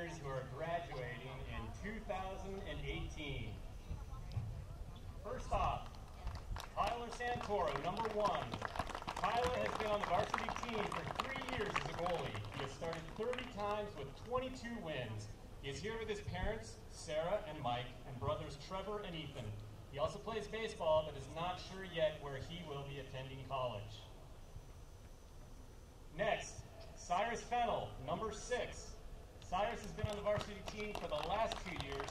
seniors who are graduating in 2018. First off, Tyler Santoro, number 1. Tyler has been on the varsity team for 3 years as a goalie. He has started 30 times with 22 wins. He is here with his parents, Sarah and Mike, and brothers Trevor and Ethan. He also plays baseball, but is not sure yet where he will be attending college. Next, Cyrus Fennell, number 6. Cyrus has been on the varsity team for the last 2 years,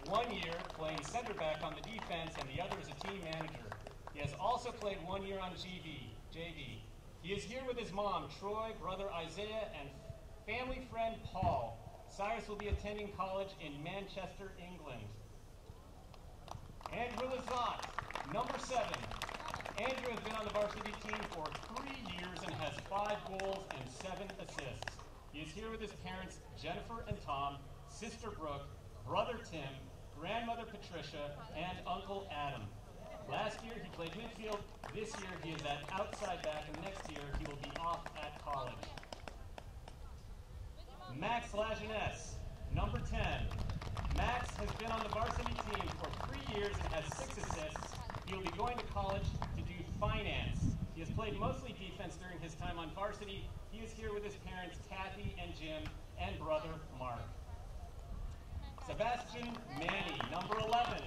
1 year playing center back on the defense and the other as a team manager. He has also played 1 year on JV. He is here with his mom, Troy, brother Isaiah, and family friend Paul. Cyrus will be attending college in Manchester, England. Andrew Lazat, number 7. Andrew has been on the varsity team for 3 years and has 5 goals and 7 assists. He is here with his parents, Jennifer and Tom, sister Brooke, brother Tim, grandmother Patricia, and uncle Adam. Last year he played midfield. This year he is at outside back, and next year he will be off at college. Max Lajeunesse, number 10. Max has been on the varsity team for 3 years and has 6 assists. He will be going to college to do finance. He has played mostly defense during his time on varsity. He is here with his parents, Kathy and Jim, and brother Mark. Sebastian Manny, number 11.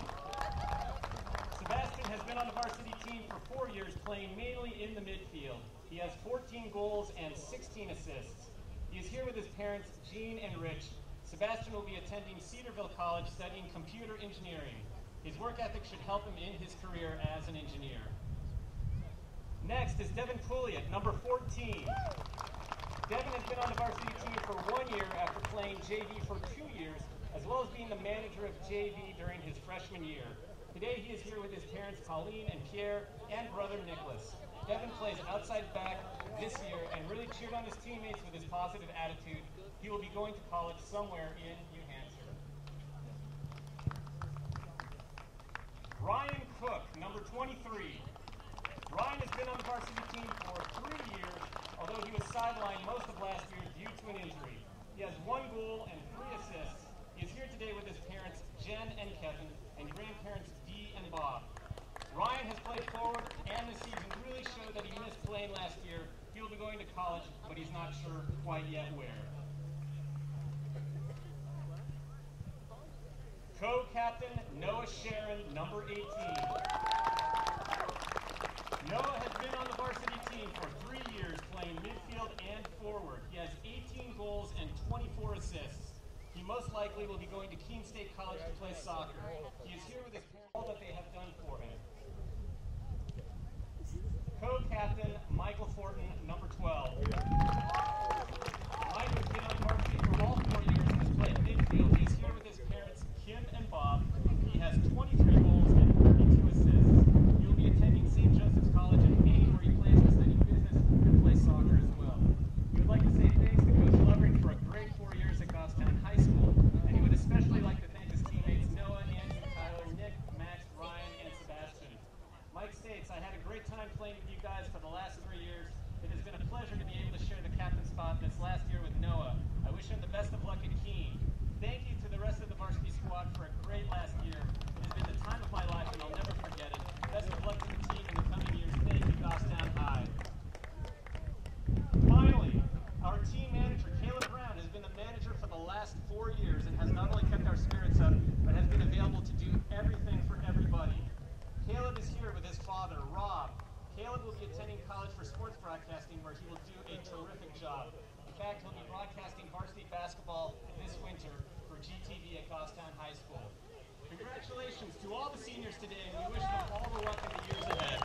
Sebastian has been on the varsity team for 4 years, playing mainly in the midfield. He has 14 goals and 16 assists. He is here with his parents, Jean and Rich. Sebastian will be attending Cedarville College studying computer engineering. His work ethic should help him in his career as an engineer. Next is Devin Pouliot, number 14. Devin has been on the varsity team for 1 year after playing JV for 2 years, as well as being the manager of JV during his freshman year. Today he is here with his parents Colleen and Pierre and brother Nicholas. Devin plays outside back this year and really cheered on his teammates with his positive attitude. He will be going to college somewhere in New Hampshire. Ryan Cook, number 23. Ryan has been on the varsity team for 3 years, although he was sidelined most of last year due to an injury. He has 1 goal and 3 assists. He is here today with his parents, Jen and Kevin, and grandparents, Dee and Bob. Ryan has played forward, and this season really showed that he missed playing last year. He will be going to college, but he's not sure quite yet where. Co-captain Noah Sharon, number 18. Noah has been on the varsity team for 3 years, playing midfield and forward. He has 18 goals and 24 assists. He most likely will be going to Keene State College to play soccer. He is here with his parents, all that they have done for him. Co-captain Michael Fortin, number 12. Mike has been on varsity for all 4 years and has played midfield. He is here with his parents, Kim and Bob. He has 23 goals and 32 assists. He will be attending St. Joseph's College in Maine, where he plans to study business and play soccer as well. We would like to say thanks to Coach Lovering for a great 4 years at Goffstown High School, and he would especially like to thank his teammates Noah, Andrew, Tyler, Nick, Max, Ryan, and Sebastian. Mike states, I had a great time playing with you guys for the last 3 years. It has been a pleasure to be able to share the captain spot this last year with Noah. I wish him the best of luck at Keene. Thank you to the rest of the varsity squad for a great last year. It has been the time of my life and I'll never forget it. Best of luck to the team in the coming years. Thank you, Goffstown High. Finally, our team manager, Caleb Brown, has been the manager for the last 4 years and has not only kept our spirits up, but has been available to do everything for everybody. Caleb is here with his father, Rob. Caleb will be attending college for sports broadcasting, where he will do a terrific job. In fact, he'll be broadcasting varsity basketball this winter for GTV at Goffstown High School. Congratulations to all the seniors today, and we wish them all the luck in the years ahead.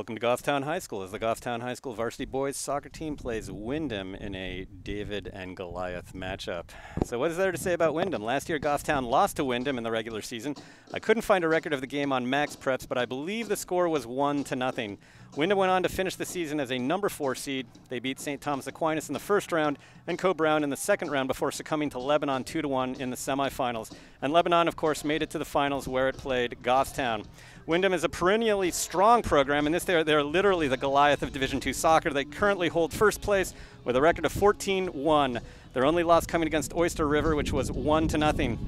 Welcome to Goffstown High School as the Goffstown High School varsity boys soccer team plays Windham in a David and Goliath matchup. So what is there to say about Windham? Last year Goffstown lost to Windham in the regular season. I couldn't find a record of the game on Max Preps, but I believe the score was 1-0. Windham went on to finish the season as a number 4 seed. They beat St. Thomas Aquinas in the first round and Co-Brown in the second round before succumbing to Lebanon 2-1 in the semifinals. And Lebanon, of course, made it to the finals where it played Goffstown. Windham is a perennially strong program, and they're literally the Goliath of Division II soccer. They currently hold first place with a record of 14-1. Their only loss coming against Oyster River, which was 1-0.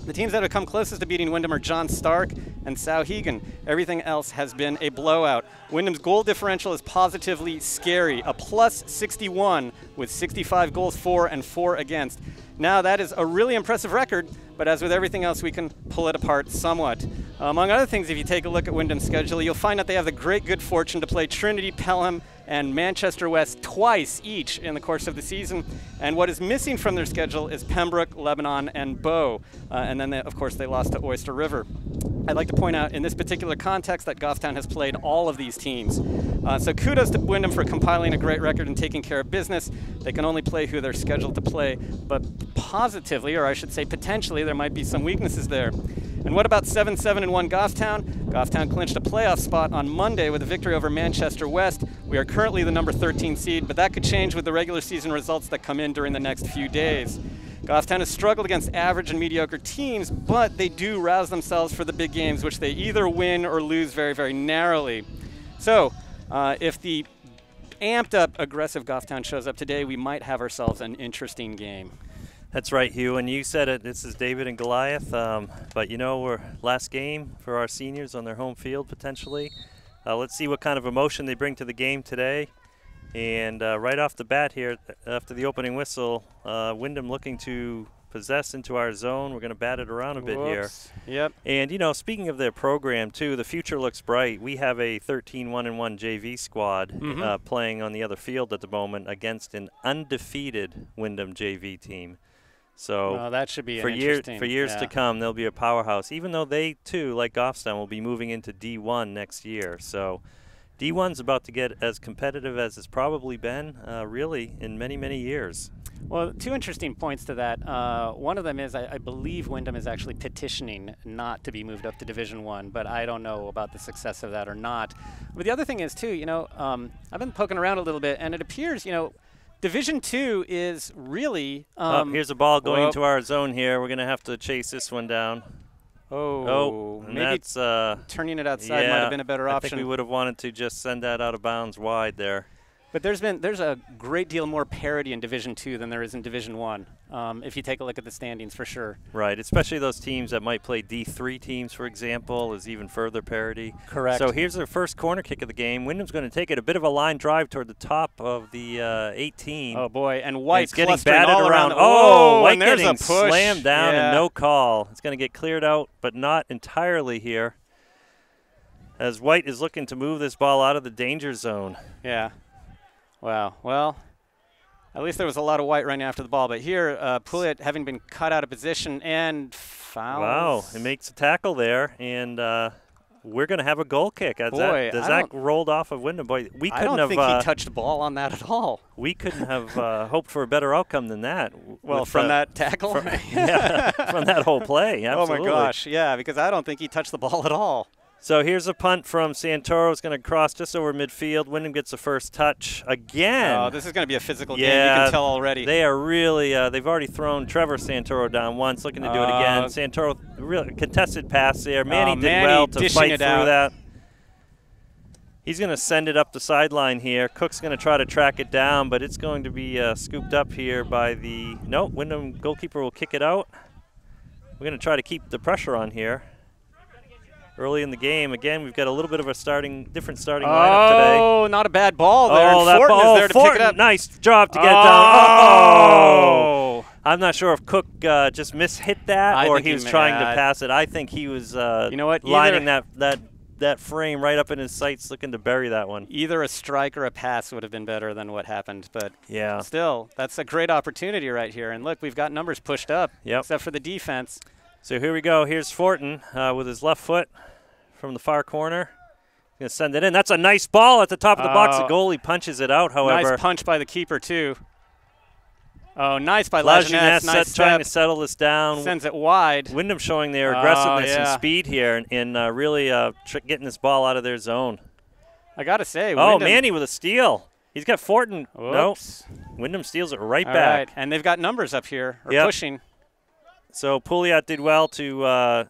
The teams that have come closest to beating Windham are John Stark and Souhegan. Everything else has been a blowout. Windham's goal differential is positively scary, a plus 61 with 65 goals for and 4 against. Now that is a really impressive record, but as with everything else, we can pull it apart somewhat. Among other things, if you take a look at Windham's schedule, you'll find that they have the great good fortune to play Trinity, Pelham, and Manchester West twice each in the course of the season. And what is missing from their schedule is Pembroke, Lebanon, and Bow. And then, of course, they lost to Oyster River. I'd like to point out in this particular context that Goffstown has played all of these teams. So kudos to Windham for compiling a great record and taking care of business. They can only play who they're scheduled to play, but positively, or I should say potentially, there might be some weaknesses there. And what about 7-7-1 Goffstown? Goffstown clinched a playoff spot on Monday with a victory over Manchester West. We are currently the number 13 seed, but that could change with the regular season results that come in during the next few days. Goffstown has struggled against average and mediocre teams, but they do rouse themselves for the big games, which they either win or lose very, very narrowly. So if the amped up aggressive Goffstown shows up today, we might have ourselves an interesting game. That's right, Hugh, and you said it, this is David and Goliath, but you know, we're last game for our seniors on their home field potentially. Let's see what kind of emotion they bring to the game today. And right off the bat here, after the opening whistle, Windham looking to possess into our zone. We're going to bat it around a bit here. Yep. And, you know, speaking of their program, too, the future looks bright. We have a 13-1-1 JV squad playing on the other field at the moment against an undefeated Windham JV team. So that should be for years to come, they'll be a powerhouse, even though they, too, like Goffstown, will be moving into D1 next year. So D1's about to get as competitive as it's probably been, really, in many, many years. Well, 2 interesting points to that. One of them is I believe Windham is actually petitioning not to be moved up to Division I, but I don't know about the success of that or not. But the other thing is, too, you know, I've been poking around a little bit, and it appears, you know, Division II is really here's a ball going into our zone here. We're going to have to chase this one down. Maybe that's turning it outside might have been a better option. I think we would have wanted to just send that out of bounds wide there. But there's a great deal more parity in Division II than there is in Division I, if you take a look at the standings, for sure. Right, especially those teams that might play D3 teams, for example, is even further parity. Correct. So here's their first corner kick of the game. Wyndham's going to take it a bit of a line drive toward the top of the 18. Oh boy, and White's getting batted all around. White and there's getting a push. Slammed down and no call. It's going to get cleared out, but not entirely here, as White is looking to move this ball out of the danger zone. Yeah. Wow. Well, at least there was a lot of White running after the ball. But here, Pouliot having been cut out of position and fouled. Wow. It makes a tackle there, and we're going to have a goal kick. That rolled off of Windham. Boy, I don't think he touched the ball on that at all. We couldn't have hoped for a better outcome than that. Well, from that tackle? From that whole play, absolutely. Oh, my gosh, yeah, because I don't think he touched the ball at all. So here's a punt from Santoro. It's going to cross just over midfield. Wyndham gets the first touch again. Oh, this is going to be a physical game. You can tell already. They are really they've already thrown Trevor Santoro down once, looking to do it again. Santoro, really contested pass there. Manny did well to fight through that. He's going to send it up the sideline here. Cook's going to try to track it down, but it's going to be scooped up here by the – no, Wyndham goalkeeper will kick it out. We're going to try to keep the pressure on here. Early in the game, again, we've got a little bit of a different starting lineup today. Oh, not a bad ball there. Oh, that Fortin ball. Is there to pick it up. Nice job to get it down. Oh! I'm not sure if Cook just mishit that or he was trying to pass it. I think he was lining that frame right up in his sights, looking to bury that one. Either a strike or a pass would have been better than what happened. But yeah, still, that's a great opportunity right here. And look, we've got numbers pushed up, except for the defense. So here we go. Here's Fortin with his left foot from the far corner. Going to send it in. That's a nice ball at the top of the box. The goalie punches it out, however. Nice punch by the keeper, too. Oh, nice by Lajeunesse. Nice trying to settle this down. Sends it wide. Windham showing their aggressiveness and speed here and really getting this ball out of their zone. I got to say, Windham. Manny with a steal. He's got Fortin. Oops. Nope. Wyndham steals it right back. Right. And they've got numbers up here, pushing. So Pouliot did well to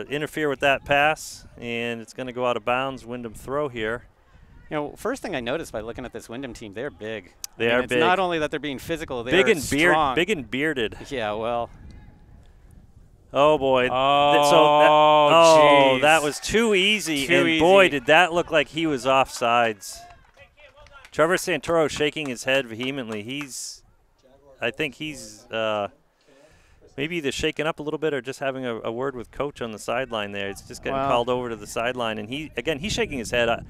interfere with that pass, and it's going to go out of bounds. Windham throw here. You know, first thing I noticed by looking at this Wyndham team, they're big. They are big. It's not only that they're being physical, they're strong. Big and bearded. Yeah, well. Oh, boy. Oh, that was too easy. Boy, did that look like he was offsides. Trevor Santoro shaking his head vehemently. I think he's maybe either shaken up a little bit or just having a word with coach on the sideline there. It's just getting called over to the sideline. And he's shaking his head.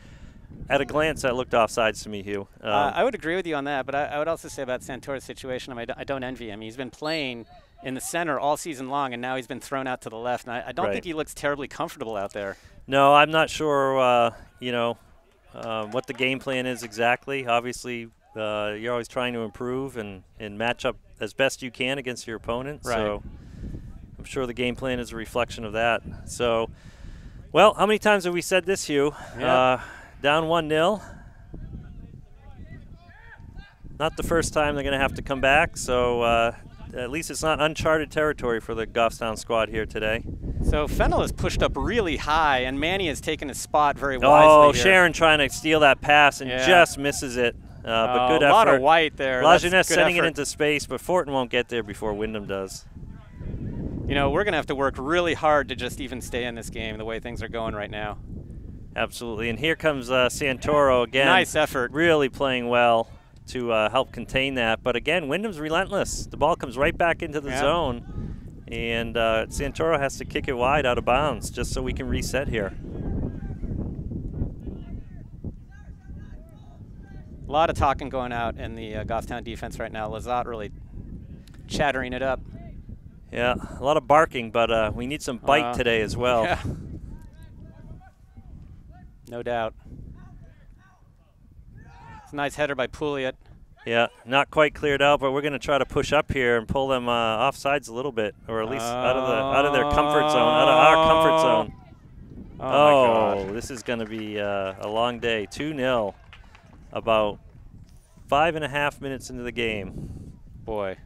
At a glance, that looked offsides to me, Hugh. I would agree with you on that, but I would also say about Santoro's situation, I don't envy him. He's been playing in the center all season long, and now he's been thrown out to the left. And I don't think he looks terribly comfortable out there. No, I'm not sure, what the game plan is exactly. Obviously, you're always trying to improve and match up as best you can against your opponent. Right. So I'm sure the game plan is a reflection of that. So, well, how many times have we said this, Hugh? Yeah. Down 1-0. Not the first time they're going to have to come back, so at least it's not uncharted territory for the Goffstown squad here today. So Fennell is pushed up really high, and Manny has taken his spot very wisely here. Sharon trying to steal that pass and just misses it. But good effort. A lot of white there. Lajeunesse sending it into space, but Fortin won't get there before Windham does. You know, we're going to have to work really hard to just even stay in this game the way things are going right now. Absolutely. And here comes Santoro again. Nice effort. Really playing well to help contain that. But again, Wyndham's relentless. The ball comes right back into the zone. And Santoro has to kick it wide out of bounds just so we can reset here. A lot of talking going out in the Goffstown defense right now. Lizotte really chattering it up. Yeah, a lot of barking, but we need some bite today as well. Yeah. No doubt. It's a nice header by Pouliot. Yeah, not quite cleared out, but we're going to try to push up here and pull them off sides a little bit, or at least out of their comfort zone, out of our comfort zone. Oh my God. This is going to be a long day. 2-0, about 5.5 minutes into the game. Boy.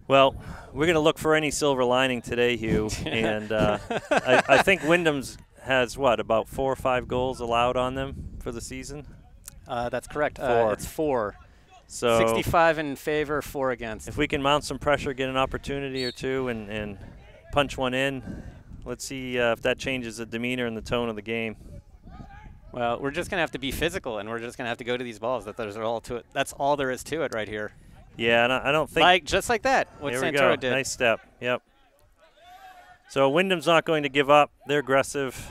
Well, we're going to look for any silver lining today, Hugh, and I think Wyndham's has, about 4 or 5 goals allowed on them for the season? That's correct. 4. It's 4. So 65 in favor, 4 against. If we can mount some pressure, get an opportunity or two, and punch one in, let's see if that changes the demeanor and the tone of the game. Well, we're just going to have to be physical, and we're just going to have to go to these balls. That's all there is to it right here. Yeah, and I don't think just like that. What Santoro did. Nice step. Yep. So Wyndham's not going to give up. They're aggressive.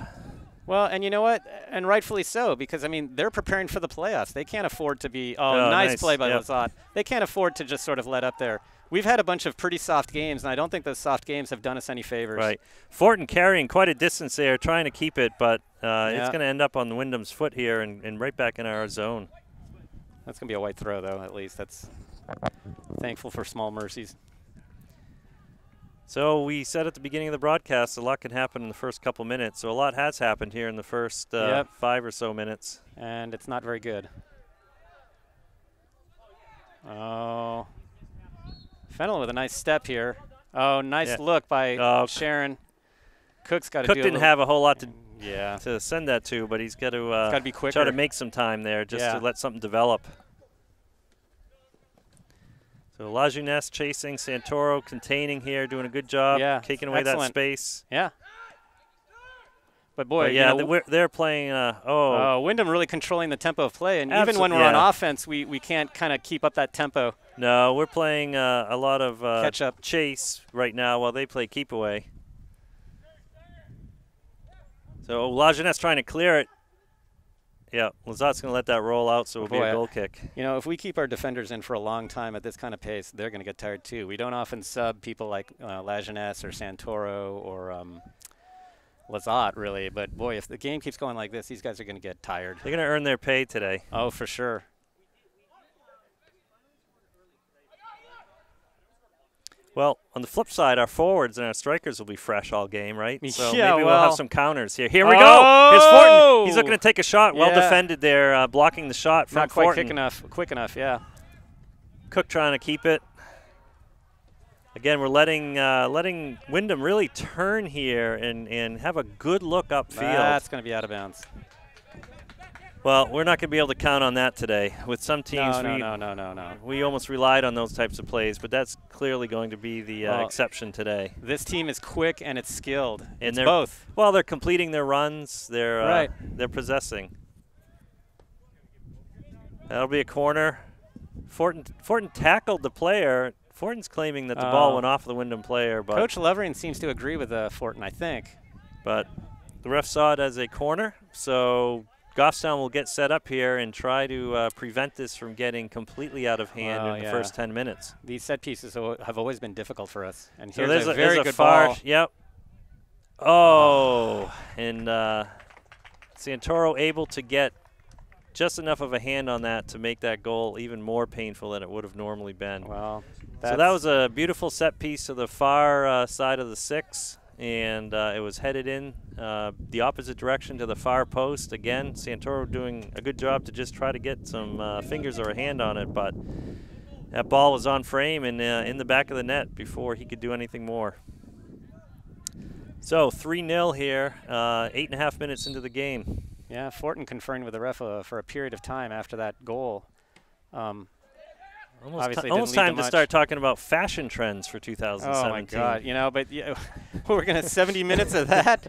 Well, and you know what? And rightfully so, because, I mean, they're preparing for the playoffs. They can't afford to be – nice play by Lizotte. They can't afford to just sort of let up there. We've had a bunch of pretty soft games, and I don't think those soft games have done us any favors. Right. Fortin carrying quite a distance there, trying to keep it, but it's going to end up on the Wyndham's foot here and right back in our zone. That's going to be a white throw, though, at least. That's thankful for small mercies. So we said at the beginning of the broadcast a lot can happen in the first couple minutes. So a lot has happened here in the first 5 or so minutes. And it's not very good. Oh. Fennell with a nice step here. Oh, nice look by Sharon. Cook's got to Cook didn't have a whole lot to to send that to, but he's got to be quicker. Try to make some time there just to let something develop. So Lajeunesse chasing, Santoro containing here, doing a good job, taking away that space. Yeah. But boy, they're playing. Windham really controlling the tempo of play, and even when we're on offense, we can't kind of keep up that tempo. No, we're playing a lot of catch up, chase right now while they play keep away. So Lajeunesse trying to clear it. Yeah, Lizotte's going to let that roll out, so it'll be a goal kick. You know, if we keep our defenders in for a long time at this kind of pace, they're going to get tired too. We don't often sub people like Lajeunesse or Santoro or Lazat, really. But, boy, if the game keeps going like this, these guys are going to get tired. They're going to earn their pay today. Oh, for sure. Well, on the flip side, our forwards and our strikers will be fresh all game, right? So yeah, maybe we'll have some counters here. Here we go. go. Here's Fortin. He's looking to take a shot. Well defended there, blocking the shot from Not quite Fortin. quick enough, yeah. Cook trying to keep it. Again, we're letting Windham really turn here and have a good look upfield. That's going to be out of bounds. Well, we're not going to be able to count on that today. With some teams, no. We almost relied on those types of plays, but that's clearly going to be the exception today. This team is quick and it's skilled. And they're both. Well, they're completing their runs. They're possessing. That'll be a corner. Fortin tackled the player. Fortin's claiming that the ball went off the Windham player, but Coach Levering seems to agree with Fortin, I think. But the ref saw it as a corner, so Goffstown will get set up here and try to prevent this from getting completely out of hand in the first 10 minutes. These set pieces have always been difficult for us. And so here's a very good ball. Yep. Oh, and Santoro able to get just enough of a hand on that to make that goal even more painful than it would have normally been. Well, so that was a beautiful set piece to the far side of the 6. And it was headed in the opposite direction to the far post. Again, Santoro doing a good job to just try to get some fingers or a hand on it, but that ball was on frame and in the back of the net before he could do anything more. So 3-0 here, 8.5 minutes into the game. Yeah, Fortin conferring with the ref for a period of time after that goal. Almost time to start talking about fashion trends for 2017. Oh, my God. You know, but we're going to have 70 minutes of that?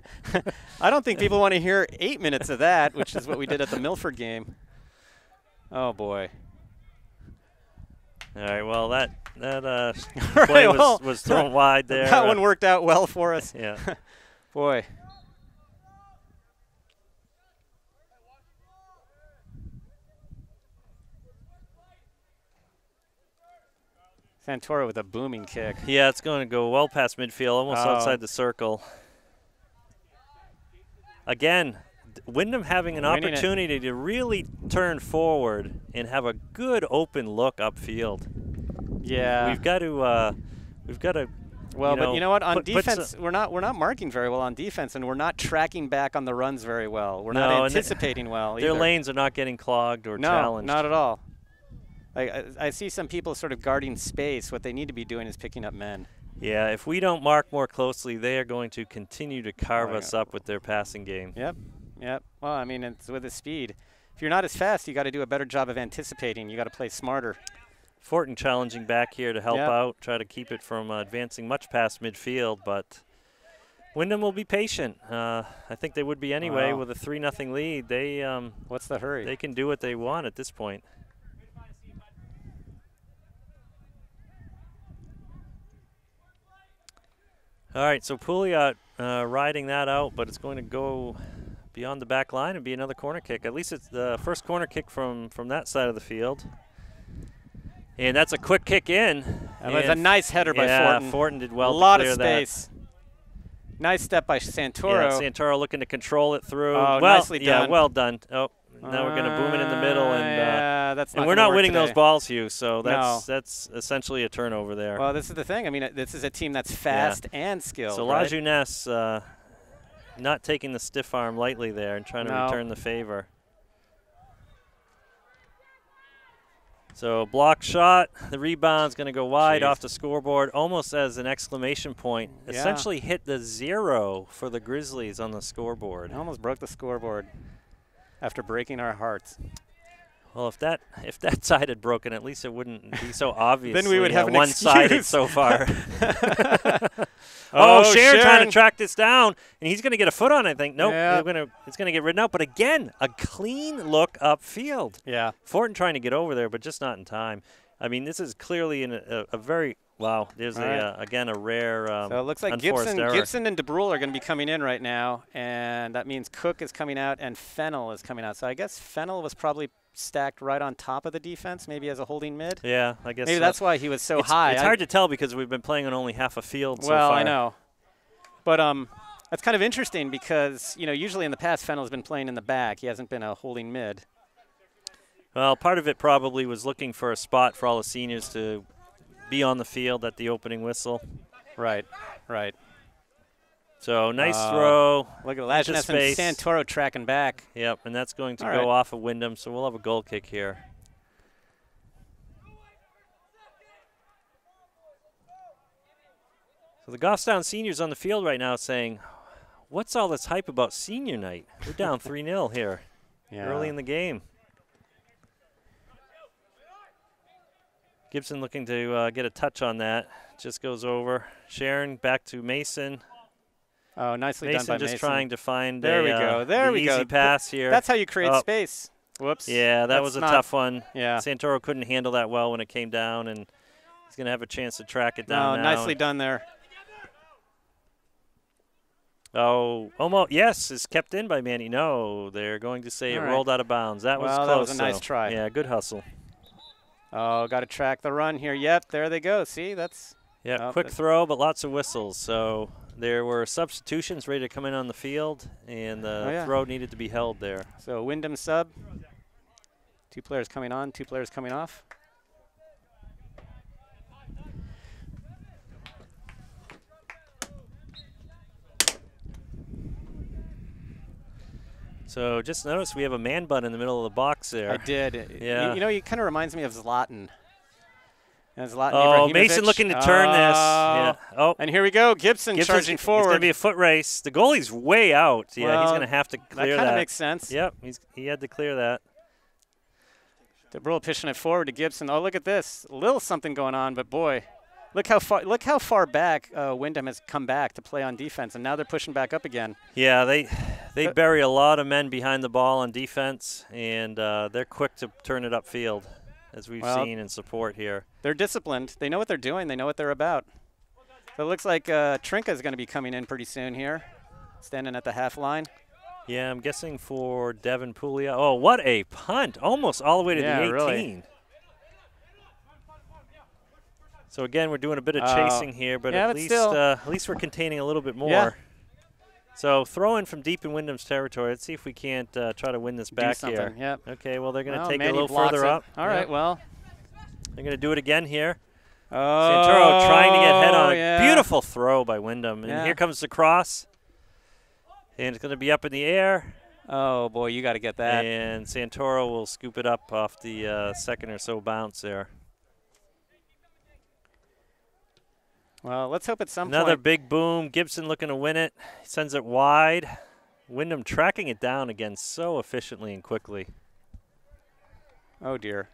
I don't think people want to hear 8 minutes of that, which is what we did at the Milford game. Oh, boy. All right, well, that play was thrown wide there. That one worked out well for us. Yeah. Boy. Santoro with a booming kick. Yeah, it's going to go well past midfield, almost outside the circle. Again, Windham having an opportunity to really turn forward and have a good open look upfield. Yeah, we've got to. Well, but you know what? On defense, we're not marking very well on defense, and we're not tracking back on the runs very well. We're not anticipating well. Their lanes are not getting clogged or challenged. No, not at all. I see some people sort of guarding space. What they need to be doing is picking up men. Yeah, if we don't mark more closely, they are going to continue to carve us up with their passing game. Yep. Well, I mean, it's with the speed. If you're not as fast, you got to do a better job of anticipating. You got to play smarter. Fortin challenging back here to help out, try to keep it from advancing much past midfield, but Windham will be patient. I think they would be anyway with a 3-0 lead. They what's the hurry? They can do what they want at this point. All right, so Pouliot riding that out, but it's going to go beyond the back line and be another corner kick. At least it's the first corner kick from that side of the field. And that's a quick kick in. That was a nice header by Fortin. Fortin did well to clear that. A lot of space. Nice step by Santoro. Yeah, Santoro looking to control it through. Oh, nicely done. Yeah, well done. Oh, now we're going to boom it in the middle. And that's and we're not winning those balls, Hugh, so that's essentially a turnover there. Well, this is the thing. I mean, this is a team that's fast and skilled. So La Jeunesse not taking the stiff arm lightly there and trying to return the favor. So block shot, the rebound's going to go wide off the scoreboard, almost as an exclamation point. Yeah. Essentially hit the 0 for the Grizzlies on the scoreboard. Almost broke the scoreboard after breaking our hearts. Well, if that side had broken, at least it wouldn't be so obvious. Then we would have an one-sided so far. Sharon trying to track this down, and he's going to get a foot on it, I think. Nope, it's going to get ridden out. But again, a clean look upfield. Yeah. Fortin trying to get over there, but just not in time. I mean, this is clearly a very wow. There's again a rare. So it looks like Gibson and DeBrule are going to be coming in right now, and that means Cook is coming out and Fennell is coming out. So I guess Fennell was probably stacked right on top of the defense, maybe as a holding mid. Yeah, I guess maybe that's why he was so high. It's hard to tell because we've been playing on only half a field so far. Well, I know, but That's kind of interesting because, you know, usually in the past, Fennell's been playing in the back. He hasn't been a holding mid. Well, part of it probably was looking for a spot for all the seniors to be on the field at the opening whistle. Right, right. So nice throw. Look at Lajeunesse and Santoro tracking back. Yep, and that's going to go off of Windham, so we'll have a goal kick here. So the Goffstown seniors on the field right now saying, what's all this hype about senior night? We're down 3-0 here early in the game. Gibson looking to get a touch on that. Just goes over. Sharon back to Mason. Oh, nicely done by Mason. Mason just trying to find the easy pass here. That's how you create space. Whoops. Yeah, that was a tough one. Yeah. Santoro couldn't handle that well when it came down, and he's going to have a chance to track it down now. Nicely done there. Oh, almost, yes, is kept in by Manny. No, they're going to say it rolled out of bounds. That was close. That was a nice try. Yeah, good hustle. Oh, got to track the run here. Yep, there they go. See, that's. Yeah, quick throw, but lots of whistles. So there were substitutions ready to come in on the field, and the throw needed to be held there. So Windham sub. 2 players coming on, 2 players coming off. So just notice we have a man bun in the middle of the box there. I did. Yeah. You know, he kind of reminds me of Zlatan. Oh, Mason looking to turn this. Yeah. Oh, and here we go. Gibson charging forward. It's going to be a foot race. The goalie's way out. Yeah, he's going to have to clear that. That kind of makes sense. Yep, he had to clear that. DeBrule pushing it forward to Gibson. Oh, look at this. A little something going on, but boy, look how far back Windham has come back to play on defense, and now they're pushing back up again. Yeah, they bury a lot of men behind the ball on defense, and they're quick to turn it upfield, as we've seen in support here. They're disciplined. They know what they're doing. They know what they're about. So it looks like Trinka is going to be coming in pretty soon here, standing at the half line. Yeah, I'm guessing for Devin Puglia. Oh, what a punt. Almost all the way to the 18. Really. So, again, we're doing a bit of chasing here, but at least we're containing a little bit more. Yeah. So, throw in from deep in Windham's territory. Let's see if we can't try to win this back here. Yep. Okay, well, they're going to take it a little further up. All right, well. They're going to do it again here. Oh, Santoro trying to get head on it. Beautiful throw by Windham. And here comes the cross. And it's going to be up in the air. Oh, boy, you got to get that. And Santoro will scoop it up off the second or so bounce there. Well, let's hope at some point. Another big boom. Gibson looking to win it. He sends it wide. Windham tracking it down again so efficiently and quickly. Oh, dear.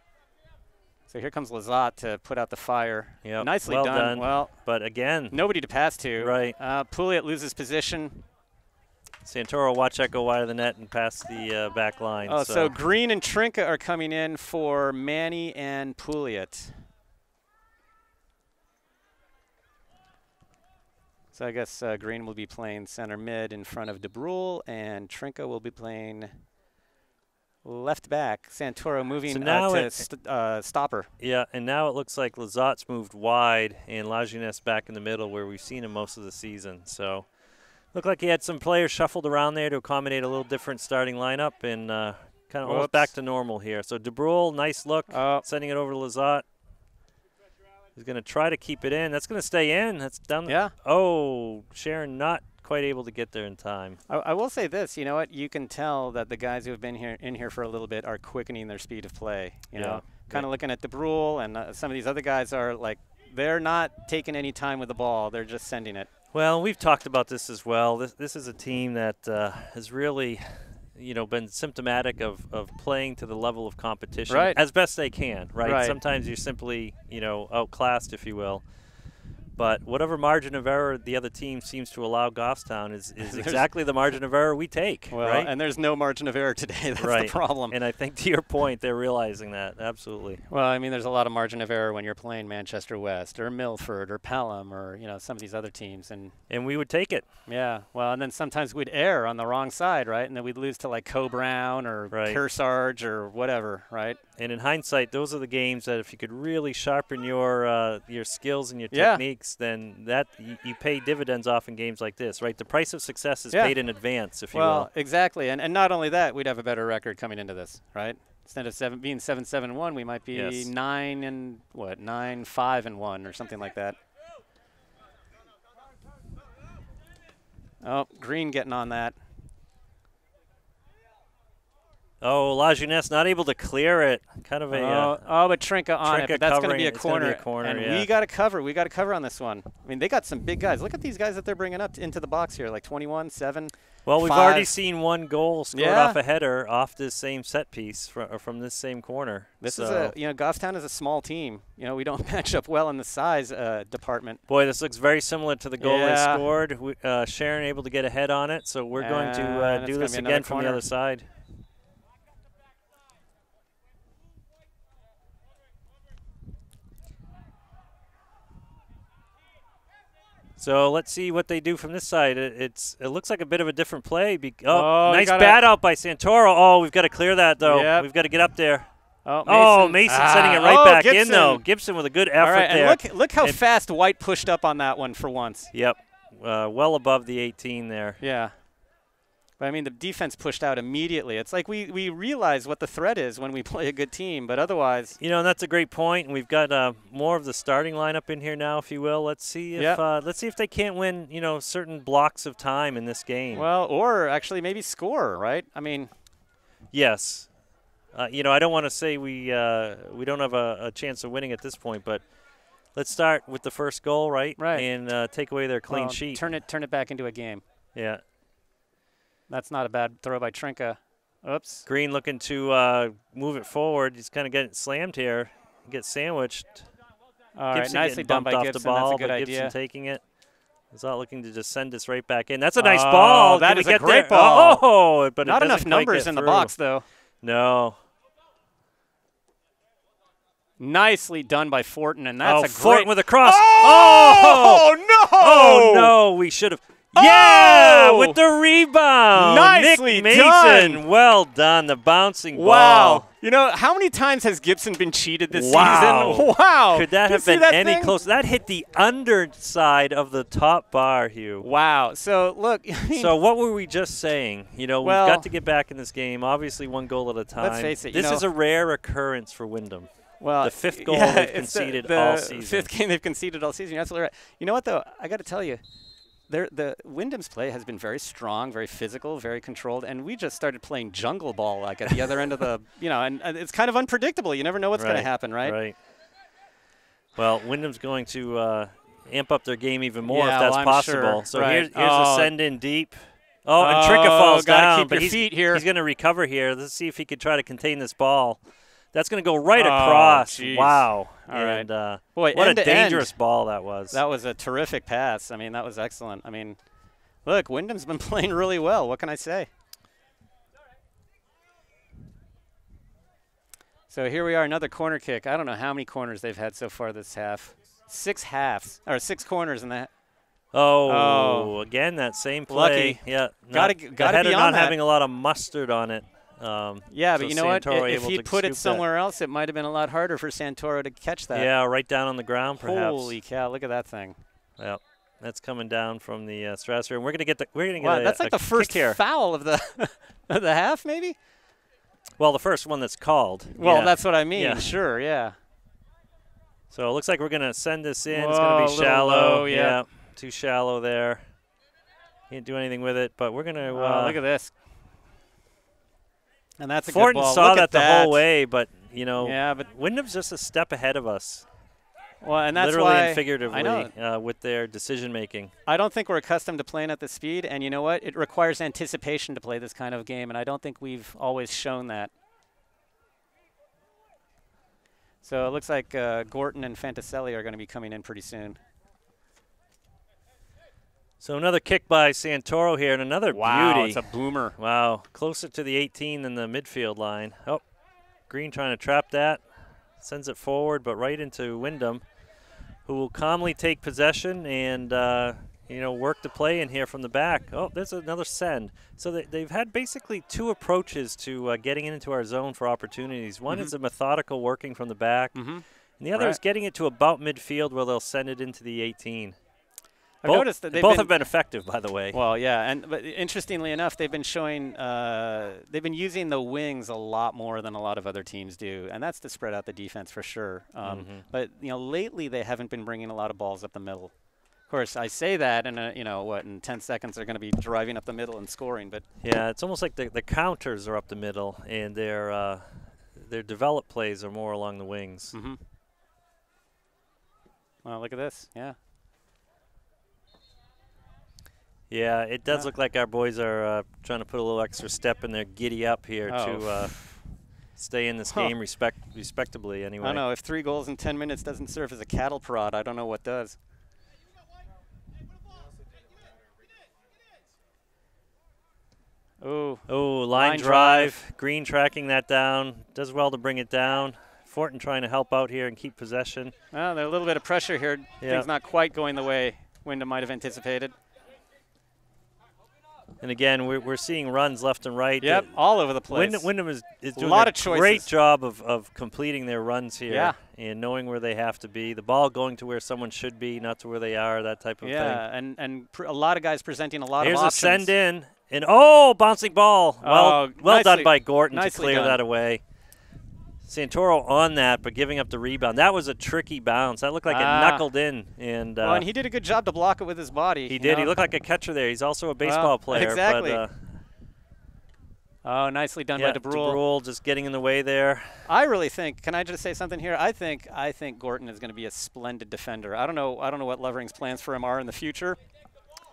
So here comes Lazat to put out the fire. Yep. Nicely well done. Well, but again, nobody to pass to. Right. Pouliot loses position. Santoro watch that go wide of the net and past the back line. Oh, so Green and Trinka are coming in for Manny and Pouliot. So I guess Green will be playing center mid in front of DeBrule, and Trinka will be playing left back. Santoro moving to stopper. Yeah, and now it looks like Lazat's moved wide and Lajeunesse back in the middle where we've seen him most of the season. So looked like he had some players shuffled around there to accommodate a little different starting lineup and kind of almost back to normal here. So DeBrule, nice look, sending it over to Lazat. He's going to try to keep it in. That's going to stay in. That's down. Oh, Sharon not quite able to get there in time. I will say this. You know what? You can tell that the guys who have been in here for a little bit are quickening their speed of play. You know, kind of looking at DeBrule and some of these other guys are like, they're not taking any time with the ball. They're just sending it. Well, we've talked about this as well. This is a team that has really, been symptomatic of playing to the level of competition as best they can, right? Sometimes you're simply, outclassed, if you will. But whatever margin of error the other team seems to allow Goffstown is exactly the margin of error we take, right? And there's no margin of error today. That's the problem. And I think to your point, they're realizing that, absolutely. Well, I mean, there's a lot of margin of error when you're playing Manchester West or Milford or Pelham or, some of these other teams. And we would take it. Yeah. Well, and then sometimes we'd err on the wrong side, right? And then we'd lose to like Coe Brown or Kearsarge or whatever, right? And in hindsight, those are the games that if you could really sharpen your skills and your techniques, then that you pay dividends off in games like this, right? The price of success is paid in advance, if you will. Well, exactly. And not only that, we'd have a better record coming into this, right? Instead of being 7-7-1, we might be 9-5-1 or something like that. Oh, Green getting on that. Oh, La Jeunesse not able to clear it. Kind of a but Trinka on it. But that's going to be a corner. And we got to cover. We got to cover on this one. I mean, they got some big guys. Look at these guys that they're bringing up into the box here, like 21, 7. Well, we've 5. already seen one goal scored off a header off this same set piece from this same corner. This is Goffstown is a small team. You know, we don't match up well in the size department. Boy, this looks very similar to the goal they scored. Sharon able to get ahead on it, so we're going to do this again from the other side. So let's see what they do from this side. It looks like a bit of a different play. Nice bat out by Santoro. Oh, we've got to clear that, though. Yep. We've got to get up there. Mason sending it right back in, though. Gibson with a good effort there. And look how fast White pushed up on that one for once. Yep. Well above the 18 there. Yeah. But, I mean, the defense pushed out immediately. It's like we realize what the threat is when we play a good team, but otherwise. You know, and that's a great point. And we've got more of the starting lineup in here now, if you will. Let's see if they can't win, certain blocks of time in this game. Well, or actually maybe score, right? I mean. Yes. I don't want to say we don't have a chance of winning at this point, but let's start with the first goal, right? Right. And take away their clean sheet. Turn it back into a game. Yeah. That's not a bad throw by Trinka. Oops. Green looking to move it forward. He's kind of getting slammed here. Gets sandwiched. All Gibson right, nicely done by Gibson. The ball, that's a good idea. Gibson taking it. He's not looking to just send this right back in. That's a nice ball. That is a great ball. Oh, but not enough numbers in the box, though. No. Nicely done by Fortin, and that's a great. Fortin with a cross. Oh no! Oh no! We should have. Yeah, with the rebound. Nicely Nick Mason, done. Well done. The bouncing ball. Wow. You know, how many times has Gibson been cheated this season? Wow. Could that have been any closer? That hit the underside of the top bar, Hugh. Wow. So, look. So what were we just saying? We've got to get back in this game. Obviously, one goal at a time. Let's face it. This is a rare occurrence for Windham. Well, the fifth goal they've conceded all season. The fifth game they've conceded all season. You're absolutely right. You know what, though? I got to tell you. The Windham's play has been very strong, very physical, very controlled, and we just started playing jungle ball like at the other end of the, and it's kind of unpredictable. You never know what's going to happen, right? Right. Well, Windham's going to amp up their game even more if that's I'm possible. Sure. So here's a send in deep. Oh, and Trinka falls down, but he's going to recover here. Let's see if he could try to contain this ball. That's going to go right across. Geez. Wow. All right. Boy, what a dangerous ball that was. That was a terrific pass. I mean, that was excellent. I mean, look, Windham's been playing really well. What can I say? So here we are, another corner kick. I don't know how many corners they've had so far this half. 6 corners in that. Oh, again, that same play. Lucky. Yeah. Gotta be on not that. having a lot of mustard on it. Yeah, but you know what? If he put it somewhere else, it might have been a lot harder for Santoro to catch that. Yeah, right down on the ground, perhaps. Holy cow! Look at that thing. Yep, that's coming down from the stratosphere, and we're gonna get that's like the first foul of the of the half, maybe. Well, the first one that's called. Well, yeah. that's what I mean. Yeah. Sure, yeah. So it looks like we're gonna send this in. It's gonna be shallow. Low, yeah, too shallow there. Can't do anything with it, but we're gonna look at this. And that's a Fortin good ball. saw Look that at the whole way, but but Windham's just a step ahead of us. Well, and that's literally why and figuratively with their decision making. I don't think we're accustomed to playing at this speed, and you know what? It requires anticipation to play this kind of game, and I don't think we've always shown that. So it looks like Gorton and Fantaselli are going to be coming in pretty soon. So another kick by Santoro here, and another beauty. Wow, it's a boomer. Wow, closer to the 18 than the midfield line. Oh, Green trying to trap that. Sends it forward, but right into Windham, who will calmly take possession and you know, work the play in here from the back. Oh, there's another send. So they've had basically two approaches to getting into our zone for opportunities. One is a methodical working from the back, and the other is getting it to about midfield where they'll send it into the 18. I've noticed that both have been effective, by the way. Well, yeah, but interestingly enough, they've been showing they've been using the wings a lot more than a lot of other teams do, and that's to spread out the defense for sure. But you know, lately they haven't been bringing a lot of balls up the middle. Of course, I say that, and you know what? In 10 seconds they're going to be driving up the middle and scoring. But yeah, it's almost like the counters are up the middle, and their developed plays are more along the wings. Well, look at this. Yeah. Yeah, it does look like our boys are trying to put a little extra step in their giddy up here to stay in this game respectably anyway. I don't know. If 3 goals in 10 minutes doesn't serve as a cattle prod, I don't know what does. Oh, line drive. Green tracking that down. Does well to bring it down. Fortin trying to help out here and keep possession. Well, there's a little bit of pressure here. Things not quite going the way Windham might have anticipated. And again, we're seeing runs left and right. Yep, all over the place. Windham is doing a great job of completing their runs here and knowing where they have to be. The ball going to where someone should be, not to where they are, that type of thing. Yeah, and a lot of guys presenting a lot of options. Here's a send in. And, bouncing ball. Well done by Gorton to clear that away. Santoro on that, but giving up the rebound. That was a tricky bounce. That looked like it knuckled in. And and he did a good job to block it with his body. He did. He looked like a catcher there. He's also a baseball player. Exactly. But, nicely done by DeBrule. DeBrule just getting in the way there. I really think. Can I just say something here? I think Gorton is going to be a splendid defender. I don't know what Lovering's plans for him are in the future.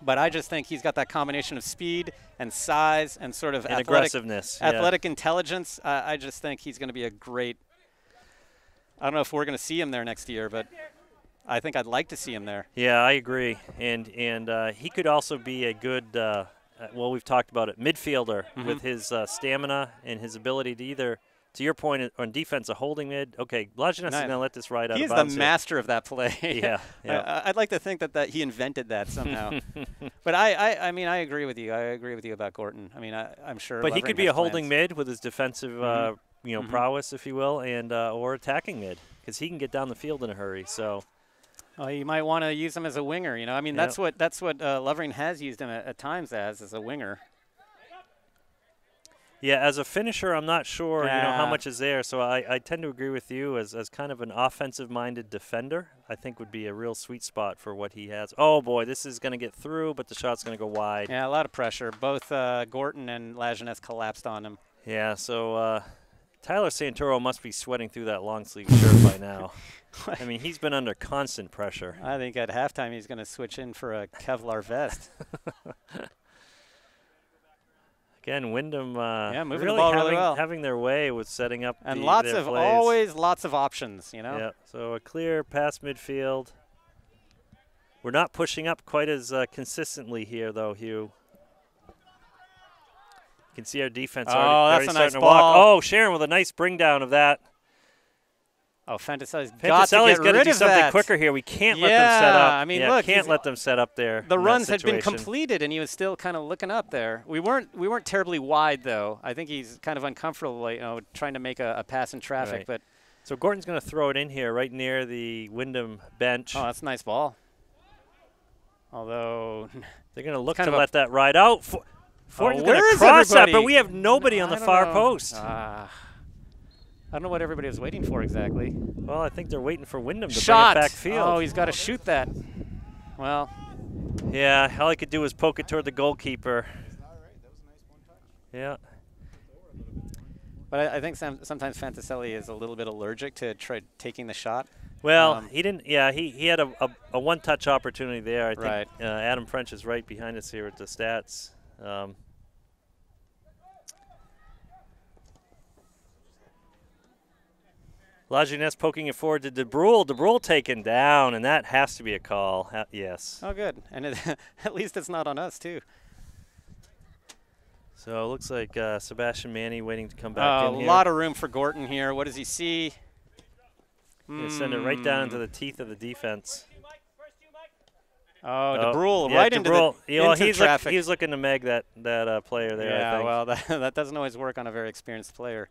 But I just think he's got that combination of speed and size and sort of aggressiveness, athletic intelligence. I just think he's going to be a great – I don't know if we're going to see him there next year, but I think I'd like to see him there. Yeah, I agree. And he could also be a good we've talked about it, midfielder with his stamina and his ability to either – to your point on defense, a holding mid. Okay, Lajeunesse is going to let this ride out of bounds. He's the master of that play. Yeah. I'd like to think that he invented that somehow. But I mean, I agree with you. I agree with you about Gorton. I mean, I'm sure. But he could be a holding mid with his defensive, prowess, if you will, and or attacking mid because he can get down the field in a hurry. So. Oh, you might want to use him as a winger. You know, I mean, that's what Lovering has used him at times as a winger. Yeah, as a finisher, I'm not sure how much is there. So I tend to agree with you as kind of an offensive-minded defender. I think would be a real sweet spot for what he has. Oh, boy, this is going to get through, but the shot's going to go wide. Yeah, a lot of pressure. Both Gorton and Lajeunesse collapsed on him. Yeah, so Tyler Santoro must be sweating through that long-sleeve shirt by now. I mean, he's been under constant pressure. I think at halftime he's going to switch in for a Kevlar vest. Again, Windham moving the ball really well. Having their way with setting up and their always lots of options, you know. Yeah, so a clear pass midfield. We're not pushing up quite as consistently here, though, Hugh. You can see our defense already that's a starting nice to walk. ball. Oh, Sharon with a nice bring down of that. Oh, Fantaselli's got to do something quicker here. We can't let them set up. I mean, look, can't let them set up there. The runs had been completed, and he was still kind of looking up there. We weren't terribly wide, though. I think he's kind of uncomfortable, trying to make a pass in traffic. Right. But so Gordon's going to throw it in here, right near the Windham bench. Oh, that's a nice ball. Although they're going to look to let that ride out. Fortin's going to cross that, but we have nobody on the far post. I don't know what everybody was waiting for exactly. Well, I think they're waiting for Windham to Shot. bring it back field. Oh, he's got to shoot that. Well. Yeah, all he could do was poke it toward the goalkeeper. Yeah. But I think sometimes Fantaselli is a little bit allergic to taking the shot. Well, he didn't. Yeah, he had a one-touch opportunity there. I think right. Adam French is right behind us here with the stats. Lajeunesse poking it forward to DeBrule. DeBrule taken down, and that has to be a call. Yes. Oh, good. And at least it's not on us, too. So it looks like Sebastian Manny waiting to come back in here. A lot of room for Gorton here. What does he see? Send it right down into the teeth of the defense. Oh, DeBrule yeah, right DeBrule, into traffic. He's looking to meg that player there. Yeah, I think. well, that doesn't always work on a very experienced player.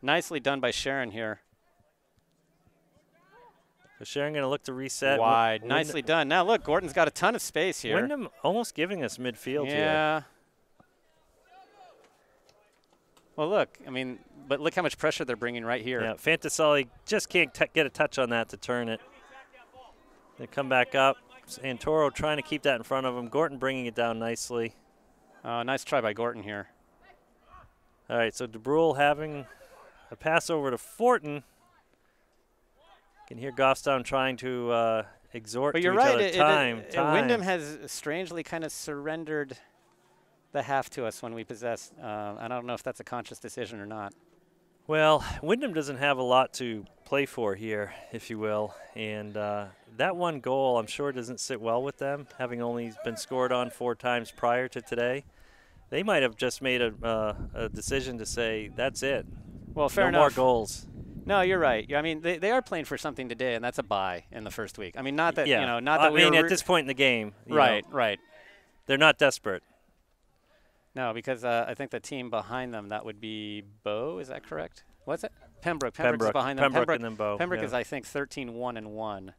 Nicely done by Sharon here. So Sharon going to look to reset. Wide. Nicely done. Now, look, Gordon's got a ton of space here. Windham almost giving us midfield here. Yeah. Well, look, I mean, but look how much pressure they're bringing right here. Yeah, Fantaselli just can't get a touch on that to turn it. They come back up. Santoro trying to keep that in front of him. Gorton bringing it down nicely. Nice try by Gorton here. All right, so DeBrule having a pass over to Fortin. You can hear Goffstown trying to exhort but to you're each right, other. Time. Windham has strangely kind of surrendered the half to us when we possess. I don't know if that's a conscious decision or not. Well, Windham doesn't have a lot to play for here, if you will, and that one goal I'm sure doesn't sit well with them, having only been scored on 4 times prior to today. They might have just made a decision to say, that's it. Well, fair enough. No more goals. No, you're right. I mean, they are playing for something today, and that's a bye in the first week. I mean, not that, yeah. not that I mean, at this point in the game. Right, know, right. They're not desperate. No, because I think the team behind them, that would be Bow. Is that correct? What's it? Pembroke. Pembroke is behind them. Pembroke and then Bow. Pembroke yeah. is, I think, 13-1-1.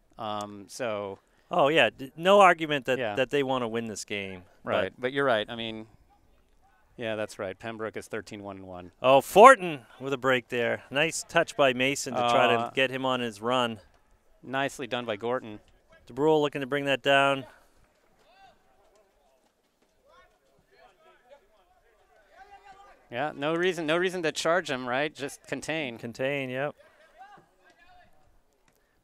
So. Oh yeah, no argument that they want to win this game. Right, but you're right. I mean, yeah, that's right. Pembroke is 13-1-1. Oh, Fortin with a break there. Nice touch by Mason to try to get him on his run. Nicely done by Gorton. DeBrule looking to bring that down. Yeah, no reason to charge him, right? Just contain. Contain, yep.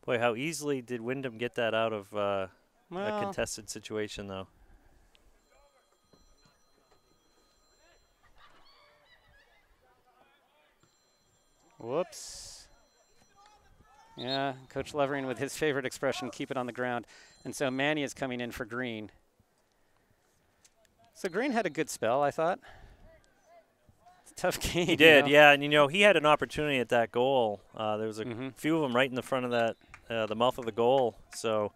Boy, how easily did Windham get that out of a contested situation, though? Whoops. Yeah, Coach Levering with his favorite expression, keep it on the ground. And so Manny is coming in for Green. So Green had a good spell, I thought. Tough game. He did, yeah, and he had an opportunity at that goal. There was a few of them right in the front of that, the mouth of the goal. So,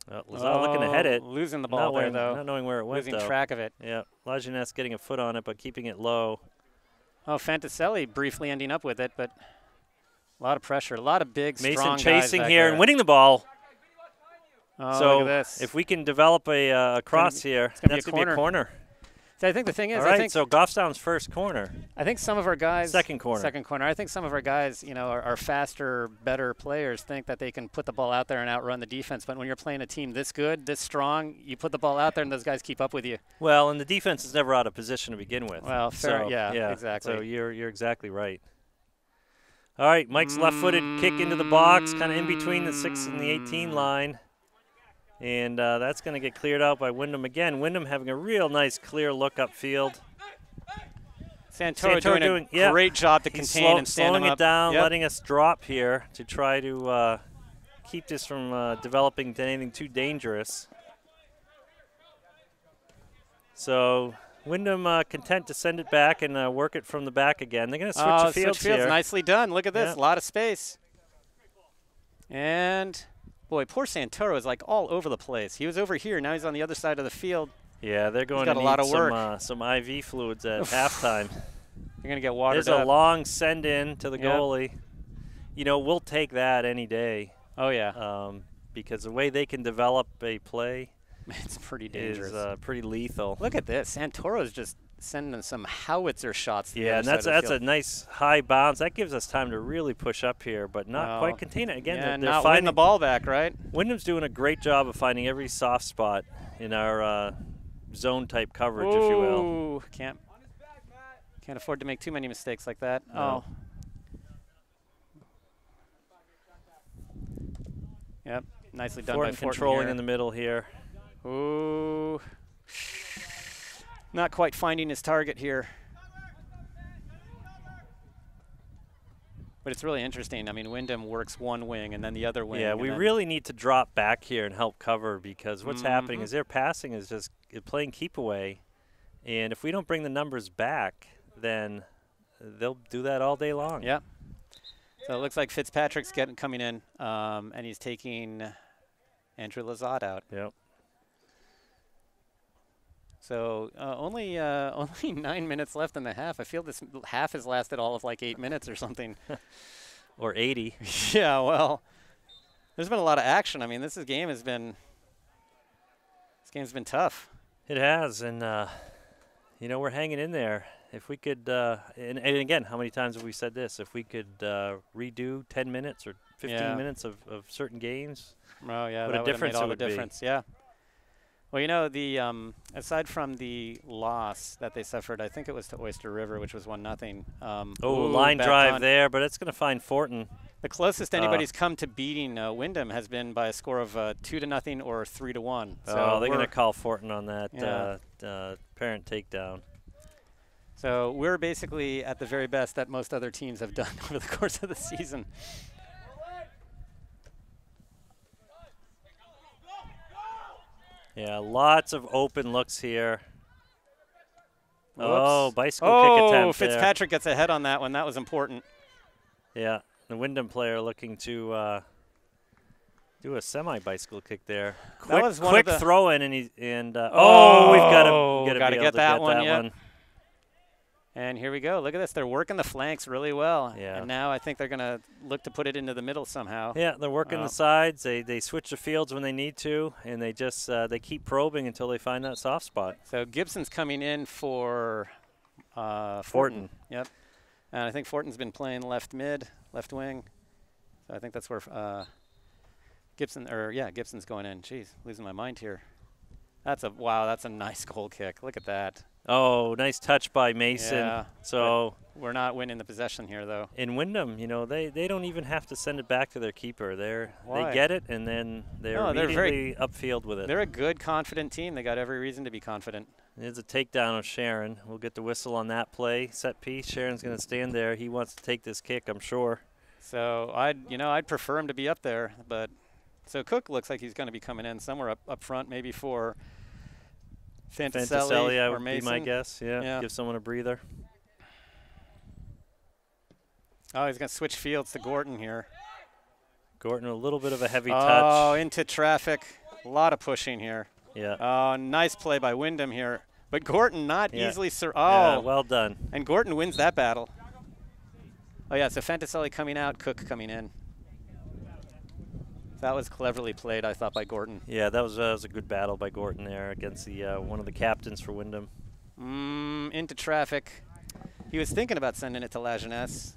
Lazar looking to head it, losing the ball there though, not knowing where it went. Losing track of it. Yeah, Lajeunesse getting a foot on it, but keeping it low. Oh, Fantaselli briefly ending up with it, but a lot of pressure, a lot of big, Mason strong chasing guys here there. and winning the ball. Oh, so look at this. if we can develop a cross here, that's going to be a corner. So I think the thing is, all right, so Goffstown's first corner. I think some of our guys second corner. I think some of our guys, are faster, better players. Think that they can put the ball out there and outrun the defense. But when you're playing a team this good, this strong, you put the ball out there and those guys keep up with you. Well, and the defense is never out of position to begin with. Well, fair, so, yeah, exactly. So you're exactly right. All right, Mike's left-footed kick into the box, kind of in between the 6 and the 18 line. And that's going to get cleared out by Windham again. Windham having a real nice, clear look upfield. Santoro doing a great job to contain and stand slowing him it up. down, letting us drop here to try to keep this from developing to anything too dangerous. So Windham content to send it back and work it from the back again. They're going to switch the fields here. Nicely done. Look at this. A lot of space. And... boy, poor Santoro is like all over the place. He was over here. Now he's on the other side of the field. Yeah, they're going to need some IV fluids at halftime. You're going to get watered There's a long send-in to the goalie. We'll take that any day. Oh, yeah. Because the way they can develop a play it's pretty dangerous. Is pretty lethal. Look at this. Santoro's just sending some howitzer shots. Yeah, and that's a nice high bounce. That gives us time to really push up here, but not quite contain it. Again, they're not finding the ball back, right? Wyndham's doing a great job of finding every soft spot in our zone-type coverage, if you will. Can't afford to make too many mistakes like that. No. Oh. Yep, nicely done by Fortin controlling here. In the middle here. Ooh. Not quite finding his target here. But it's really interesting. I mean, Windham works one wing and then the other wing. Yeah, we really need to drop back here and help cover because what's happening is their passing is just playing keep away. And if we don't bring the numbers back, then they'll do that all day long. Yeah. So it looks like Fitzpatrick's coming in, and he's taking Andrew Lazat out. Yep. So only 9 minutes left in the half. I feel this half has lasted all of like 8 minutes or something. Or 80. Yeah, well, there's been a lot of action. I mean, this game's been tough. It has, and you know, we're hanging in there. If we could, and again, how many times have we said this? If we could redo 10 minutes or 15 minutes of certain games, oh yeah, what that a difference made all it would the difference. be. Yeah. Well, you know, the aside from the loss that they suffered, I think it was to Oyster River, which was 1-0. Line drive there, but it's going to find Fortin. The closest anybody's come to beating Windham has been by a score of 2-0 or 3-1. So they're going to call Fortin on that parent takedown. So we're basically at the very best that most other teams have done over the course of the season. Yeah, lots of open looks here. Whoops. Oh, bicycle kick attempt Fitzpatrick gets ahead on that one. That was important. Yeah, the Windham player looking to do a semi-bicycle kick there. Quick throw in, and we've got to get that one. And here we go. Look at this. They're working the flanks really well. Yeah. And now I think they're going to look to put it into the middle somehow. Yeah, they're working the sides. They switch the fields when they need to, and they just they keep probing until they find that soft spot. So Gibson's coming in for Fortin. Yep. And I think Fortin's been playing left wing. So I think that's where Gibson's going in. Jeez, losing my mind here. That's a nice goal kick. Look at that. Oh, nice touch by Mason. Yeah, so we're not winning the possession here, though. In Windham, you know, they don't even have to send it back to their keeper. They get it, and then they're immediately upfield with it. They're a good, confident team. They got every reason to be confident. There's a takedown of Sharon. We'll get the whistle on that play. Set piece. Sharon's going to stand there. He wants to take this kick, I'm sure. So I'd prefer him to be up there, but so Cook looks like he's going to be coming in somewhere up front, maybe for Fantaselli would Mason. Be my guess. Yeah, give someone a breather. Oh, he's going to switch fields to Gorton here. Gorton, a little bit of a heavy touch. Oh, into traffic. A lot of pushing here. Yeah. Oh, nice play by Windham here. But Gorton not easily. Yeah, well done. And Gorton wins that battle. Oh, yeah, so Fantaselli coming out, Cook coming in. That was cleverly played, I thought, by Gorton. Yeah, that was a good battle by Gorton there against the one of the captains for Windham. Into traffic. He was thinking about sending it to La Jeunesse.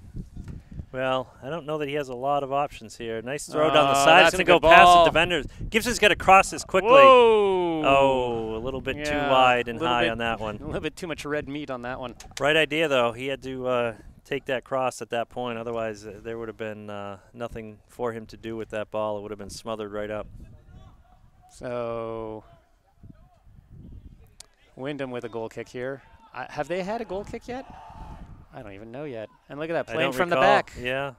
Well, I don't know that he has a lot of options here. Nice throw down the side. It's going to go ball. past the defenders. Gibson's got to cross this quickly. Whoa. Oh, a little bit too wide and high on that one. A little bit too much red meat on that one. Right idea, though. He had to take that cross at that point. Otherwise, there would have been nothing for him to do with that ball. It would have been smothered right up. So Windham with a goal kick here. Have they had a goal kick yet? I don't even know yet. And look at that, playing from the back. Yeah.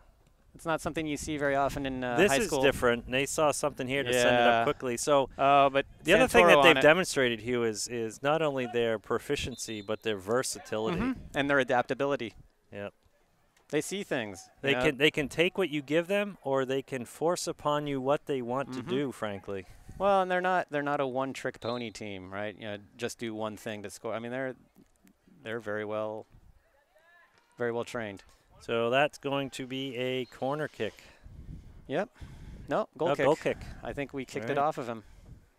It's not something you see very often in high school. This is different. They saw something here to send it up quickly. So but the other thing that they've demonstrated, Hugh, is not only their proficiency, but their versatility. And their adaptability. Yep. They see things. They can take what you give them, or they can force upon you what they want to do, frankly. Well, and they're not a one-trick pony team, right? You know, just do one thing to score. I mean, they're very well trained. So that's going to be a corner kick. Yep. No, goal kick. Goal kick. I think we kicked it off of him.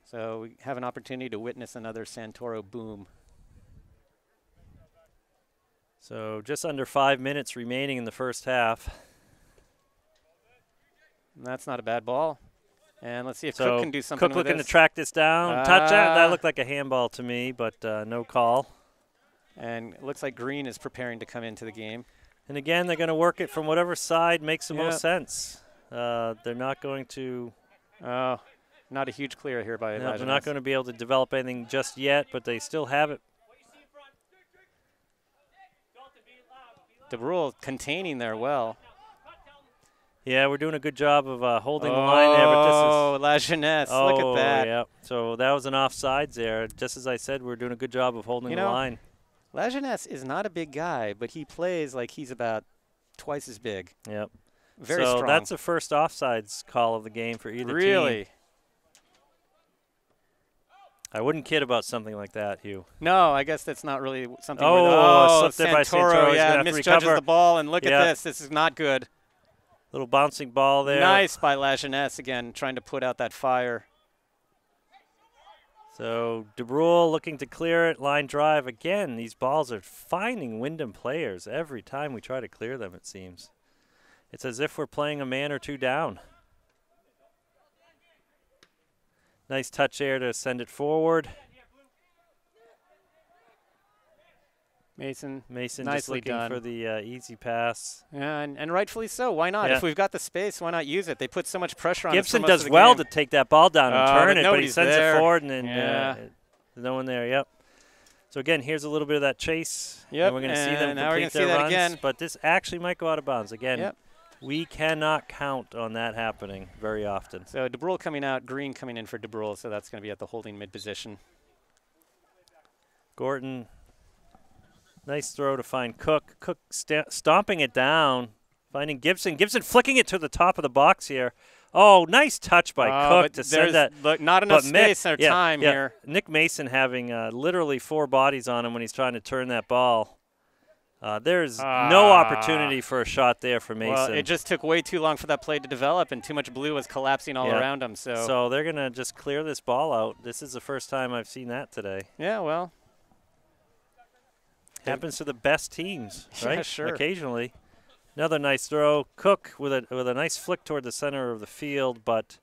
So we have an opportunity to witness another Santoro boom. So just under 5 minutes remaining in the first half. And that's not a bad ball. And let's see if Cook can do something Cook with looking this. to track this down. Touch that. That looked like a handball to me, but no call. And it looks like Green is preparing to come into the game. And again, they're going to work it from whatever side makes the most sense. They're not going to. Not a huge clear here by. No, they're not going to be able to develop anything just yet, but they still have it. DeBrule containing there well. Yeah, we're doing a good job of holding the line there, but this is. La Jeunesse, look at that. Yeah. So that was an offsides there. Just as I said, we're doing a good job of holding the line. La Jeunesse is not a big guy, but he plays like he's about twice as big. Yep. Very strong. So that's the first offsides call of the game for either team. Really? I wouldn't kid about something like that, Hugh. No, I guess that's not really something. Slipped there by Santoro. Yeah, misjudges the ball, and look at this. This is not good. Little bouncing ball there. Nice by La Jeunesse again, trying to put out that fire. So DeBrule looking to clear it, line drive. Again, these balls are finding Windham players every time we try to clear them, it seems. It's as if we're playing a man or two down. Nice touch there to send it forward. Mason nicely just looking done for the easy pass. Yeah, and rightfully so. Why not? Yeah. If we've got the space, why not use it? They put so much pressure on Gibson it for most does of the well game. to take that ball down and turn it, but he sends it forward, and then there's no one there. Yep. So again, here's a little bit of that chase. Yep. And we're going to see them complete their runs. Again. But this actually might go out of bounds again. We cannot count on that happening very often. So DeBrule coming out, Green coming in for DeBrule, so that's going to be at the holding mid position. Gorton, nice throw to find Cook. Cook stomping it down, finding Gibson. Gibson flicking it to the top of the box here. Oh, nice touch by Cook to send that. Look, not enough space or time here. Nick Mason having literally 4 bodies on him when he's trying to turn that ball. There's no opportunity for a shot there for Mason. Well, it just took way too long for that play to develop, and too much blue was collapsing all around him. So they're going to just clear this ball out. This is the first time I've seen that today. Yeah, well. Happens to the best teams, right? Yeah, sure. Occasionally. Another nice throw. Cook with a nice flick toward the center of the field, but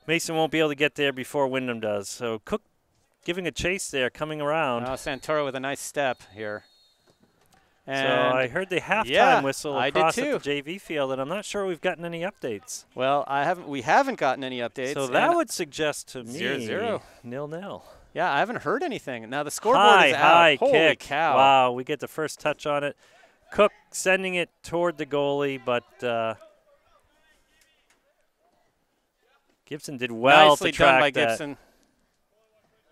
Mason won't be able to get there before Windham does. So Cook giving a chase there, coming around. Santoro with a nice step here. And so I heard the halftime whistle across at the JV field, and I'm not sure we've gotten any updates. Well, we haven't gotten any updates. So that would suggest to me 0-0. 0-0. Yeah, I haven't heard anything. Now the scoreboard is out. Holy kick. Cow. Wow, we get the first touch on it. Cook sending it toward the goalie, but Gibson did well Nicely to track done by that. Gibson.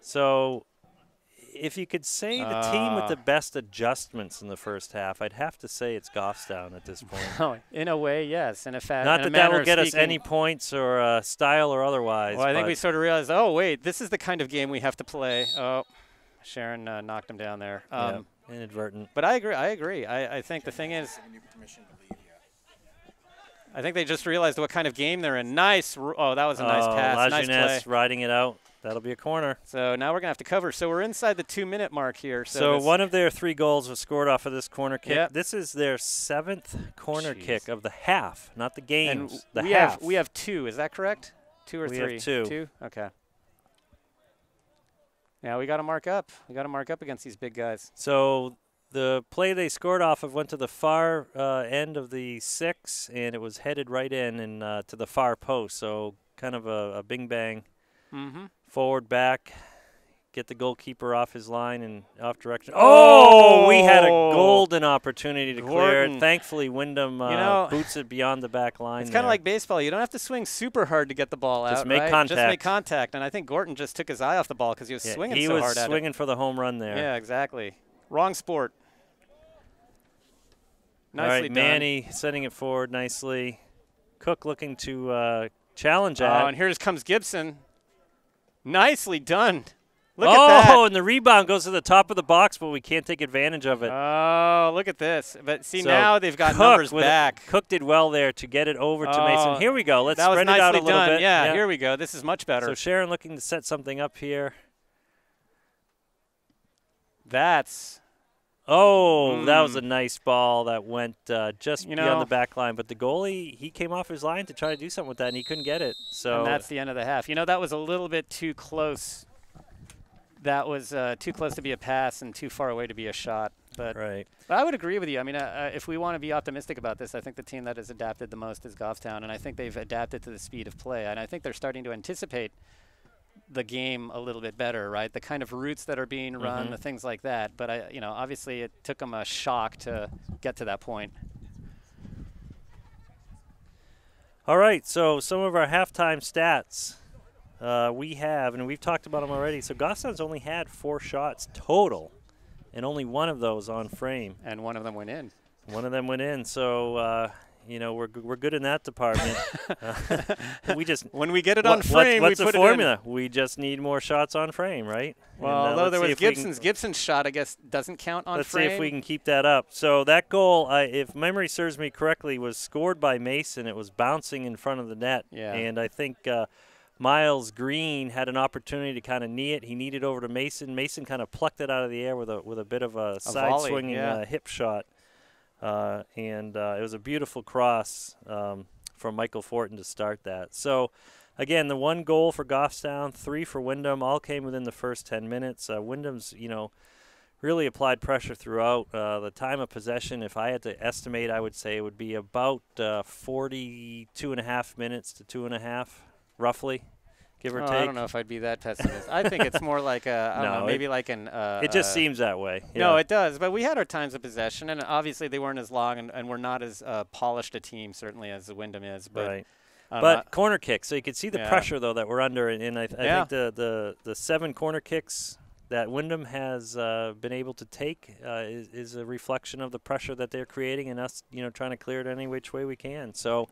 So if you could say the team with the best adjustments in the first half, I'd have to say it's Goffstown at this point. In a way, yes. Not that will get us any points or style or otherwise. Well, I think we sort of realized, oh, wait, this is the kind of game we have to play. Oh, Sharon knocked him down there. Inadvertent. But I agree. I think the thing is, I think they just realized what kind of game they're in. Nice. Oh, that was a nice pass. Nice play. Riding it out. That'll be a corner. So now we're going to have to cover. So we're inside the 2-minute mark here. So one of their 3 goals was scored off of this corner kick. Yep. This is their 7th corner kick of the half, not the game. We have 2. Is that correct? 2 or 3? We have 2. 2? Okay. Yeah, we got to mark up. We got to mark up against these big guys. So the play they scored off of went to the far end of the 6, and it was headed right in and to the far post. So kind of a bing-bang. Forward, back, get the goalkeeper off his line and off direction. Oh, we had a golden opportunity to clear it. Thankfully, Wyndham boots it beyond the back line. It's kind of like baseball. You don't have to swing super hard to get the ball out. Just make contact. Just make contact. And I think Gorton just took his eye off the ball because he was swinging so hard at it. He was swinging for the home run there. Yeah, exactly. Wrong sport. Nicely done. Manny sending it forward nicely. Cook looking to challenge that. Oh, and here comes Gibson. Nicely done. Look at that. Oh, and the rebound goes to the top of the box, but we can't take advantage of it. Oh, look at this. But see, now they've got numbers back. Cook did well there to get it over to Mason. Here we go. Let's spread it out a little bit. Yeah, here we go. This is much better. So Sharon looking to set something up here. That's... Oh, that was a nice ball that went just beyond the back line. But the goalie, he came off his line to try to do something with that, and he couldn't get it. So and that's the end of the half. That was a little bit too close. That was too close to be a pass and too far away to be a shot. But I would agree with you. I mean, if we want to be optimistic about this, I think the team that has adapted the most is Goffstown, and I think they've adapted to the speed of play. And I think they're starting to anticipate the game a little bit better, right? The kind of routes that are being run, the things like that. But obviously it took them a shock to get to that point. All right, so some of our halftime stats we have, and we've talked about them already. So Goffstown's only had 4 shots total, and only one of those on frame. And one of them went in. One of them went in. So You know, we're good in that department. We just when we get it on frame, what's we the put formula? It in. We just need more shots on frame, right? Well, although there was Gibson's shot, I guess doesn't count on frame. Let's see if we can keep that up. So that goal, if memory serves me correctly, was scored by Mason. It was bouncing in front of the net, and I think Miles Green had an opportunity to kind of knee it. He kneed it over to Mason. Mason kind of plucked it out of the air with a bit of a side swinging hip shot. And it was a beautiful cross from Michael Fortin to start that. So, again, the 1 goal for Goffstown, 3 for Windham, all came within the first 10 minutes. Wyndham's, really applied pressure throughout. The time of possession, if I had to estimate, I would say it would be about 42.5 minutes to 2.5, roughly. Give or take. I don't know if I'd be that pessimist. I think it's more like I don't know, maybe like an. It just seems that way. Yeah. No, it does. But we had our times of possession, and obviously they weren't as long, and we're not as polished a team, certainly, as the Windham is. But, right. But corner kicks, so you can see the pressure though that we're under, and I think the 7 corner kicks that Windham has been able to take is a reflection of the pressure that they're creating, and us, trying to clear it any which way we can. So.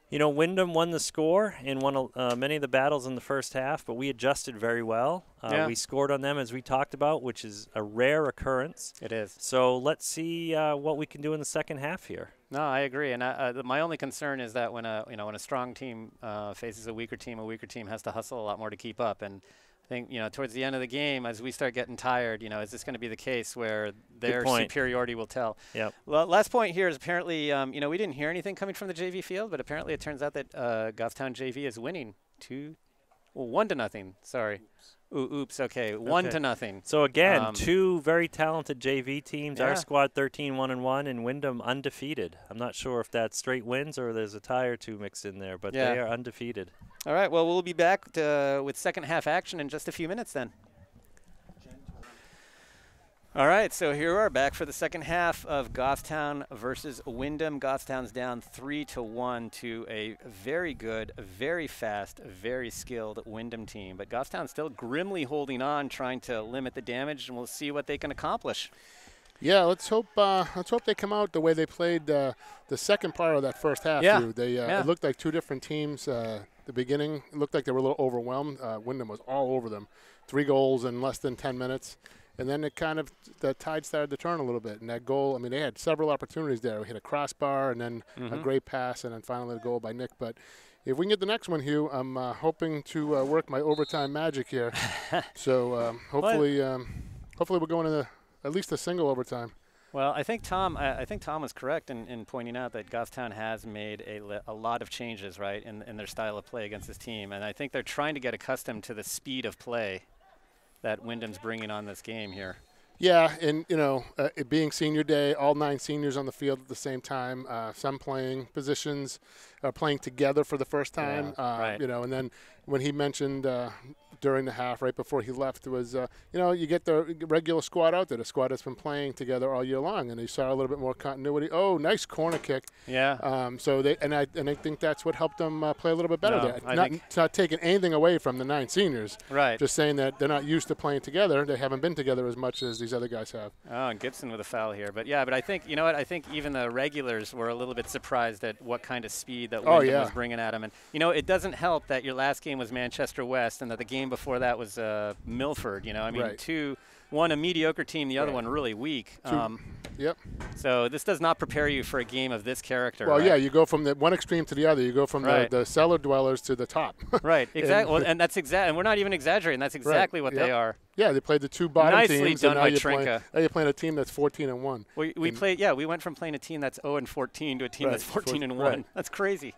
Windham won the score and won many of the battles in the first half, but we adjusted very well. We scored on them, as we talked about, which is a rare occurrence. It is. So let's see what we can do in the second half here. No, I agree. And my only concern is that when a strong team faces a weaker team has to hustle a lot more to keep up. And I think, towards the end of the game, as we start getting tired, is this going to be the case where their superiority will tell? Yep. Well, last point here is apparently, we didn't hear anything coming from the JV field, but apparently it turns out that Goffstown JV is winning 1-0. Sorry. Oops. Okay. 1-0. So again, 2 very talented JV teams. Our squad 13-1-1, and Windham undefeated. I'm not sure if that's straight wins or there's a tie or 2 mixed in there, but they are undefeated. All right. Well, we'll be back with second half action in just a few minutes then. All right, so here we are back for the second half of Goffstown versus Windham. Goffstown's down 3-1 to a very good, very fast, very skilled Windham team. But Goffstown's still grimly holding on, trying to limit the damage, and we'll see what they can accomplish. Yeah, let's hope they come out the way they played the second part of that first half. Yeah. Too. It looked like 2 different teams. The beginning, it looked like they were a little overwhelmed. Windham was all over them. 3 goals in less than 10 minutes. And then the tide started to turn a little bit. And that goal, they had several opportunities there. We hit a crossbar and then a great pass and then finally a goal by Nick. But if we can get the next one, Hugh, I'm hoping to work my overtime magic here. So hopefully we're going to at least a single overtime. Well, I think Tom was correct in pointing out that Goffstown has made a lot of changes, right, in their style of play against this team. And I think they're trying to get accustomed to the speed of play that Windham's bringing on this game here. Yeah, and, it being senior day, all 9 seniors on the field at the same time, some playing positions, playing together for the first time, right. And then when he mentioned during the half, right before he left, was, you get the regular squad out there, the squad that's been playing together all year long, and they saw a little bit more continuity. Oh, nice corner kick. Yeah. I think that's what helped them play a little bit better there. It's not taking anything away from the 9 seniors. Right. Just saying that they're not used to playing together. They haven't been together as much as these other guys have. Oh, and Gibson with a foul here. But I think, I think even the regulars were a little bit surprised at what kind of speed that Windham was bringing at them. And, it doesn't help that your last game was Manchester West and that the game before that was Milford. Right. One a mediocre team, the other one really weak. Yep. So this does not prepare you for a game of this character. Well, right? yeah, you go from the one extreme to the other. You go from the cellar dwellers to the top. Right, exactly. And that's exactly. And we're not even exaggerating. That's exactly what they are. Yeah, they played the 2 bottom teams. Nicely done by Trinka. Now you're playing a team that's 14-1. We went from playing a team that's 0-14 to a team that's 14-1. Right. That's crazy.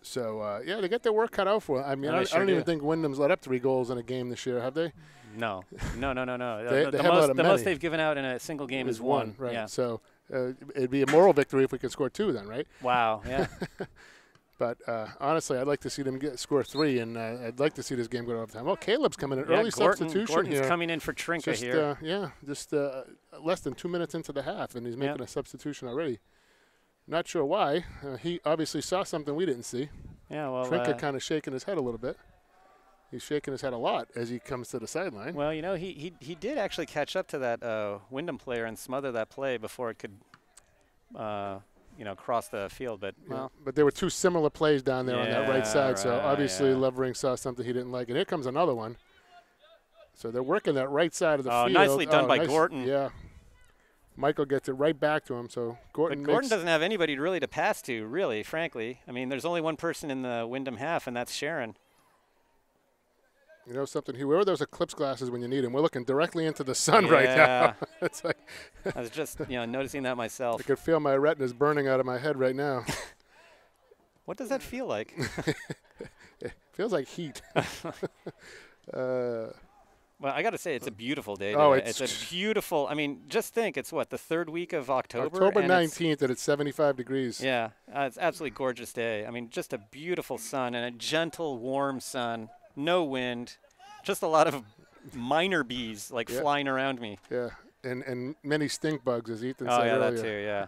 So, they got their work cut out for them. I don't even think Windham's let up 3 goals in a game this year, have they? No. The most they've given out in a single game is 1. Right. Yeah. So it'd be a moral victory if we could score 2 then, right? Wow, yeah. But honestly, I'd like to see them score 3, and I'd like to see this game go to overtime. Well, Caleb's coming in. Early substitution Gordon's here. coming in for Trinka here. Just less than 2 minutes into the half, and he's making a substitution already. Not sure why. He obviously saw something we didn't see. Yeah, well, Trinka kind of shaking his head a little bit. He's shaking his head a lot as he comes to the sideline. Well, he did actually catch up to that Windham player and smother that play before it could across the field. But well, but there were two similar plays down there on that right side. Right, so obviously Lovering saw something he didn't like. And here comes another one. So they're working that right side of the field. Nicely done by Gorton. Yeah. Michael gets it right back to him. So Gorton doesn't have anybody really to pass to, really, frankly. I mean, there's only one person in the Windham half, and that's Sharon. You know something? He wear those eclipse glasses when you need them. We're looking directly into the sun right now. It's like I was just noticing that myself. I could feel my retinas burning out of my head right now. What does that feel like? It feels like heat. Well, I got to say, it's a beautiful day. Oh, it's a beautiful. I mean, just think, it's what, the third week of October? October 19th, and it's 75 degrees. Yeah, it's absolutely gorgeous day. I mean, just a beautiful sun and a gentle, warm sun. No wind, just a lot of minor bees flying around me. Yeah, and many stink bugs, as Ethan said earlier. earlier. That too, yeah.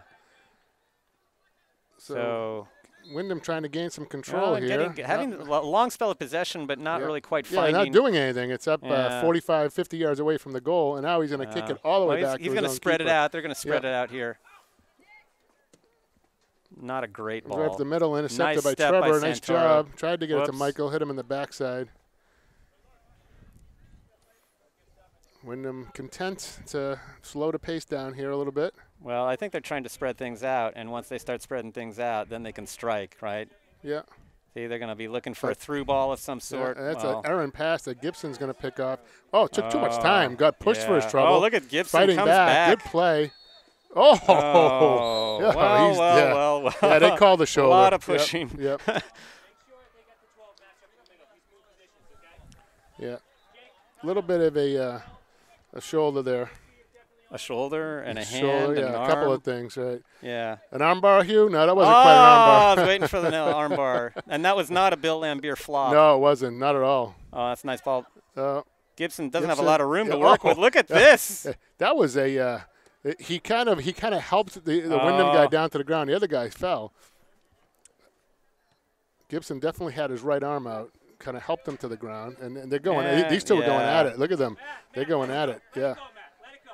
So Windham trying to gain some control here. Having a long spell of possession, but not really quite finding. Yeah, not doing anything. It's up 45, 50 yards away from the goal, and now he's going to kick it all the way back. He's going to spread it out. They're going to spread it out here. Not a great ball. Right up the middle, intercepted by Trevor. Nice job. Tried to get it to Michael, hit him in the backside. Windham content to slow the pace down here a little bit. Well, I think they're trying to spread things out, and once they start spreading things out, then they can strike, right? Yeah. See, they're going to be looking for a through ball of some sort. Yeah, that's an errant pass that Gibson's going to pick off. Oh, it took too much time. Got pushed for his trouble. Oh, look at Gibson fighting comes back. Good play. Oh. Well. Yeah, they called the shoulder. A lot of pushing. Yep. Yeah. A little bit of a shoulder there. A shoulder and a hand and an arm. A couple of things, right? Yeah. An arm bar, Hugh? No, that wasn't quite an arm bar. I was waiting for the arm bar. And that was not a Bill Lambier flop. No, it wasn't. Not at all. Oh, that's a nice ball. Gibson doesn't have a lot of room to work with. Look at this. That was a he kind of helped the Windham guy down to the ground. The other guy fell. Gibson definitely had his right arm out, kind of helped him to the ground. And they're going. These two are going at it. Look at them. They're going at it. Yeah.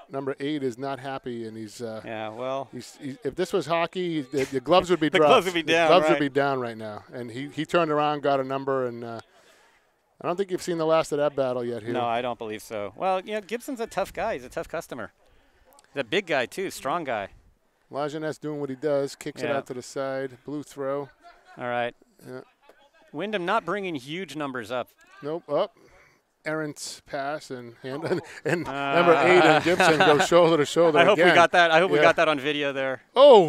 Number 8 is not happy, and he's if this was hockey, the gloves would be dropped. The gloves would be down. The gloves would be down right now. And he turned around, got a number, and I don't think you've seen the last of that battle yet here. No, I don't believe so. Well, Gibson's a tough guy. He's a tough customer. He's a big guy too, strong guy. Lajeunesse doing what he does, kicks it out to the side, blue throw. All right. Yeah. Wyndham not bringing huge numbers up. Nope. Up. Errant pass and number 8 and Gibson go shoulder to shoulder. I hope again. we got that. I hope we got that on video there. Oh,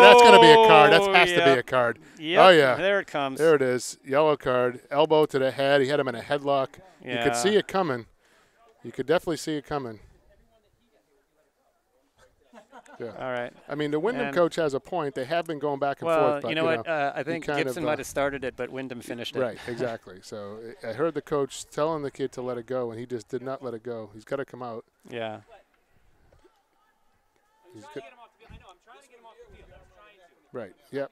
that's going to be a card. That has to be a card. Yep. Oh yeah, there it comes. There it is. Yellow card. Elbow to the head. He had him in a headlock. Yeah. You could see it coming. You could definitely see it coming. Yeah. All right. I mean, the Windham coach has a point. They have been going back and forth. But, you know what? I think Gibson might have started it, but Windham finished it. Right, exactly. So I heard the coach telling the kid to let it go, and he just did not let it go. He's got to come out. Yeah. Right. Yep.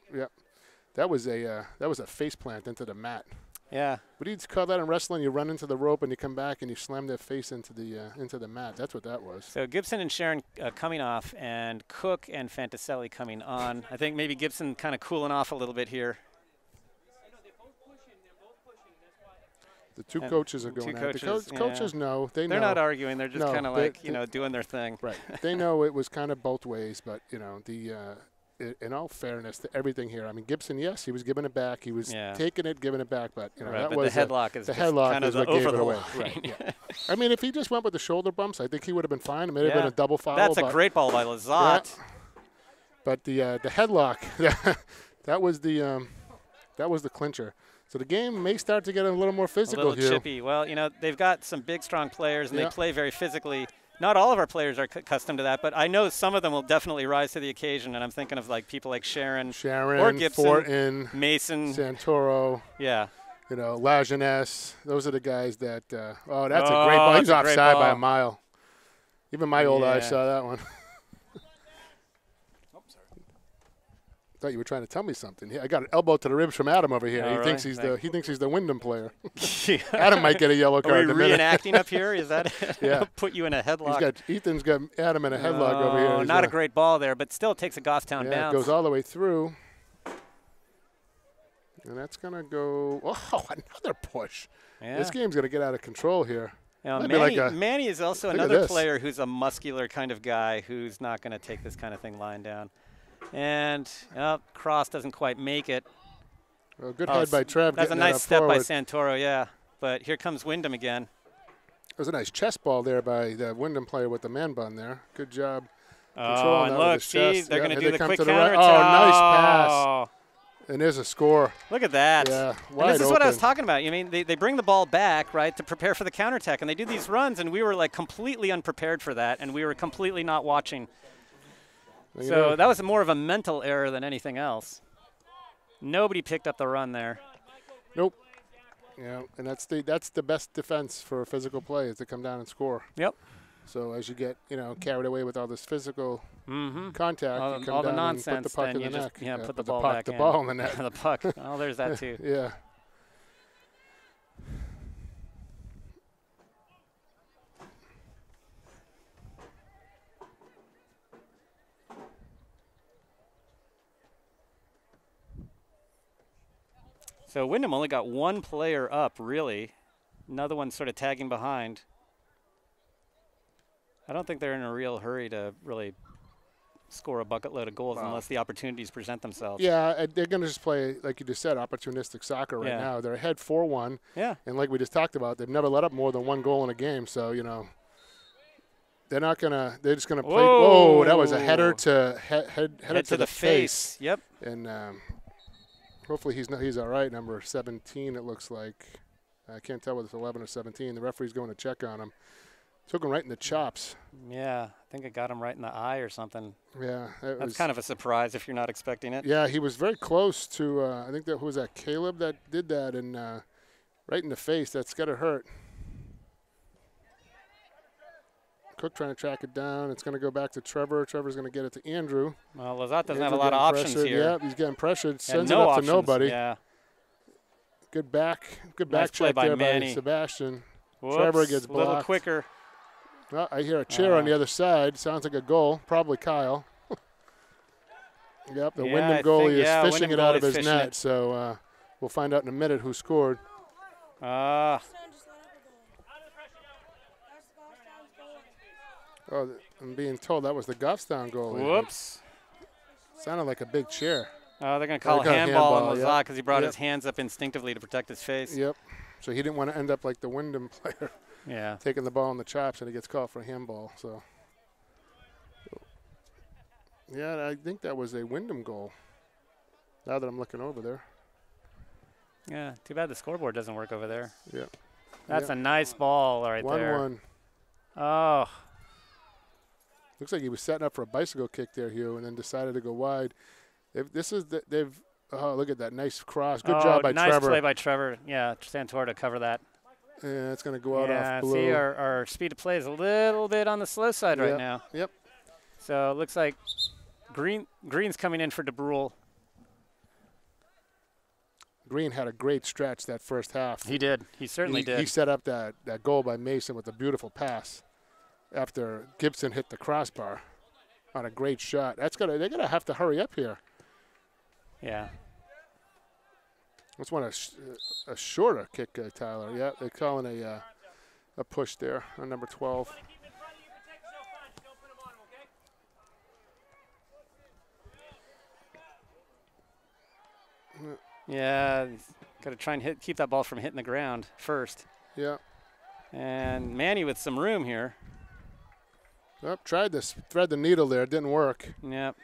That was a face plant into the mat. Yeah. What do you call that in wrestling? You run into the rope and you come back and you slam their face into the mat. That's what that was. So Gibson and Sharon coming off, and Cook and Fantaselli coming on. I think maybe Gibson kind of cooling off a little bit here. The two coaches are going at it. The coaches know. They're not arguing. They're just kind of doing their thing. Right. They know it was kind of both ways, but in all fairness to everything here, I mean, Gibson, yes, he was giving it back. He was taking it, giving it back, but that was the headlock is kind of what gave it away. Line. Right. Yeah. I mean, if he just went with the shoulder bumps, I think he would have been fine. It may have been a double foul. That's a great ball by Lazat. Yeah. But the headlock, that was the clincher. So the game may start to get a little more physical here. A little chippy. Well, they've got some big, strong players, and they play very physically. Not all of our players are accustomed to that, but I know some of them will definitely rise to the occasion, and I'm thinking of people like Sharon or Gibson, Fortin, Mason, Santoro. Yeah. Lajeunesse. Those are the guys that that's a great ball. He's offside by a mile. Even my old eyes saw that one. thought you were trying to tell me something. I got an elbow to the ribs from Adam over here. Oh, He thinks really? he thinks he's the Windham player. Adam might get a yellow card. Are we reenacting up here? Is that it? Yeah. Put you in a headlock. Ethan's got Adam in a headlock over here. Oh, not a great ball there, but still it takes a Goffstown bounce. It goes all the way through. And that's going to go – oh, another push. Yeah. This game's going to get out of control here. You know, Manny is also another player who's a muscular kind of guy who's not going to take this kind of thing lying down. And cross doesn't quite make it. Well, good head by Trev. That's a nice step by Santoro, yeah. But here comes Windham again. It was a nice chest ball there by the Windham player with the man bun there. Good job. Oh, and look, see, they're going to do the quick counter. Oh, nice pass. And there's a score. Look at that. Yeah, and this is what I was talking about. I mean, they bring the ball back, right, to prepare for the counterattack, and they do these runs, and we were, like, completely unprepared for that, and we were completely not watching. So that was more of a mental error than anything else. Nobody picked up the run there. Nope. Yeah, and that's the best defense for physical play is to come down and score. Yep. So as you get carried away with all this physical contact, you come all down the nonsense, and put the puck then in you the just neck. put the ball back in. The ball in the net. The puck. Oh, there's that too. Yeah. So Windham only got one player up, really. Another one sort of tagging behind. I don't think they're in a real hurry to really score a bucket load of goals unless the opportunities present themselves. Yeah, they're going to just play, like you just said, opportunistic soccer right now. They're ahead 4-1. Yeah. And like we just talked about, they've never let up more than one goal in a game. So, they're not going to – they're just going to play – whoa, that was a header to head to the face. Yep. And hopefully he's all right, number 17 it looks like. I can't tell whether it's 11 or 17. The referee's going to check on him. Took him right in the chops. Yeah, I think it got him right in the eye or something. Yeah. That's kind of a surprise if you're not expecting it. Yeah, he was very close to, I think who was that, Caleb that did that, and right in the face. That's got to hurt. Cook trying to track it down. It's going to go back to Trevor. Trevor's going to get it to Andrew. Well, Lazat doesn't have a lot of options here. Yeah, he's getting pressured. Sends it up to nobody. Yeah. Good back nice check by there Manny. by Sebastian. Whoops, Trevor gets blocked. A little quicker. Well, I hear a chair on the other side. Sounds like a goal. Probably Kyle. Yep, the Windham goalie is fishing it out of his net. So we'll find out in a minute who scored. Ah. Oh, I'm being told that was the Goffstown goalie. Whoops. Sounded like a big chair. Oh, they're going to call a handball on Lazat because he brought his hands up instinctively to protect his face. Yep. So he didn't want to end up like the Windham player. Yeah. Taking the ball in the chops, and he gets called for a handball. So, yeah, I think that was a Windham goal. Now that I'm looking over there. Yeah, too bad the scoreboard doesn't work over there. Yeah. That's a nice ball right there. 1-1. Oh. Looks like he was setting up for a bicycle kick there, Hugh, and then decided to go wide. Oh, look at that nice cross. Good job by Trevor. Nice play by Trevor. Yeah, Santoro to cover that. Yeah, it's going to go out off blue. See, our speed of play is a little bit on the slow side right now. Yep. So it looks like Green's coming in for DeBrule. Green had a great stretch that first half. He did. He certainly did. He set up that goal by Mason with a beautiful pass after Gibson hit the crossbar on a great shot. They're gonna have to hurry up here. Yeah. Let's want a shorter kick, Tyler. Yeah, they're calling a push there on number 12. Yeah, got to try and keep that ball from hitting the ground first. Yeah. And Manny with some room here. Yep, tried to thread the needle there. It didn't work. Yep.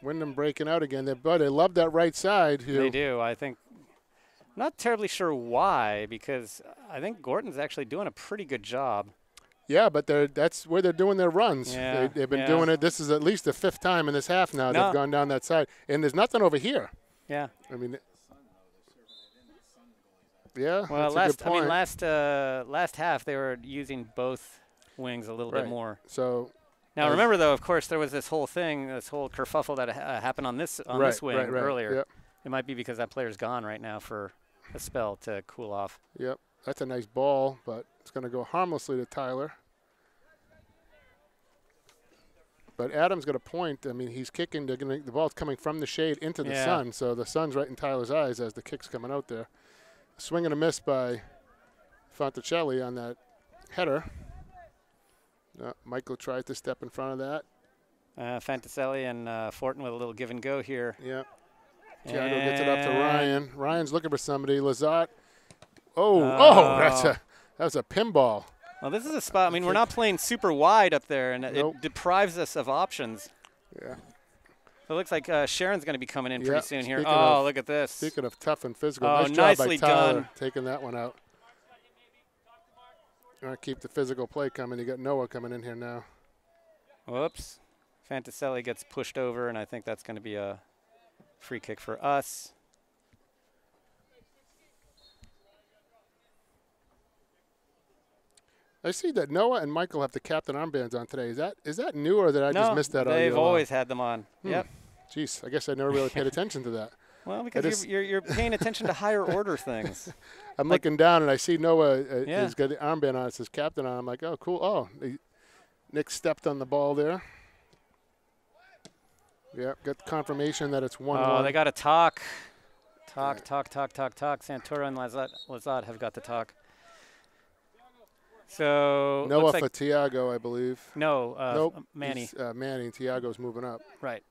Windham breaking out again. They love that right side. They do. I think. Not terribly sure why, because I think Gorton's actually doing a pretty good job. Yeah, but that's where they're doing their runs. Yeah, they've been doing it. This is at least the 5th time in this half now they've gone down that side. And there's nothing over here. Yeah. I mean, yeah, well, that's a good point. last half they were using both wings a little bit more. So Now remember, though, of course, there was this whole thing, this whole kerfuffle that happened on this wing earlier. Yep. It might be because that player's gone right now for a spell to cool off. Yep, that's a nice ball, but it's going to go harmlessly to Tyler. But Adam's got a point. I mean, he's kicking. The ball's coming from the shade into the sun, so the sun's right in Tyler's eyes as the kick's coming out there. Swing and a miss by Fonticelli on that header. Michael tried to step in front of that. Fonticelli and Fortin with a little give and go here. Yeah. Thiago gets it up to Ryan. Ryan's looking for somebody. Lazat. That was a pinball. Well, this is a spot. I mean, we're not playing super wide up there, and it deprives us of options. Yeah. So it looks like Sharon's going to be coming in pretty soon here. Look at this. Speaking of tough and physical, nice job by Tyler done. Taking that one out. All right, keep the physical play coming. You got Noah coming in here now. Whoops. Fonticelli gets pushed over, and I think that's going to be a free kick for us. I see that Noah and Michael have the captain armbands on today. Is that new, or did I just miss that? No, they've always had them on. Yep. Jeez, I guess I never really paid attention to that. Well, because you're paying attention to higher order things. I'm looking down, and I see Noah has got the armband on. It says captain on. I'm like, oh, cool. Oh, Nick stepped on the ball there. Yeah, got confirmation that it's 1-1. Oh, they got to talk. Talk. Santoro and Lazat have got to talk. So Noah for Thiago, I believe. No, nope. Manny. Manny. Thiago's moving up. Right.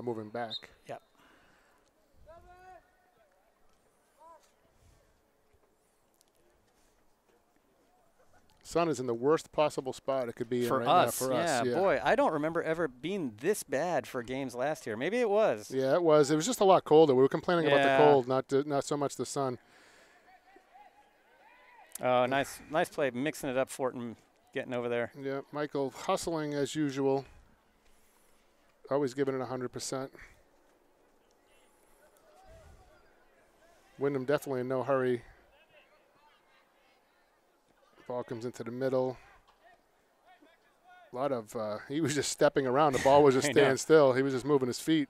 Moving back. Yep. Sun is in the worst possible spot it could be for in us. now for us. Yeah, boy, I don't remember ever being this bad for games last year. Maybe it was. Yeah, it was. It was just a lot colder. We were complaining about the cold, not so much the sun. Oh, nice play, mixing it up, Fortin getting over there. Yeah, Michael hustling as usual. Always giving it 100%. Windham definitely in no hurry. Ball comes into the middle. A lot of, he was just stepping around. The ball was just staying still. He was just moving his feet.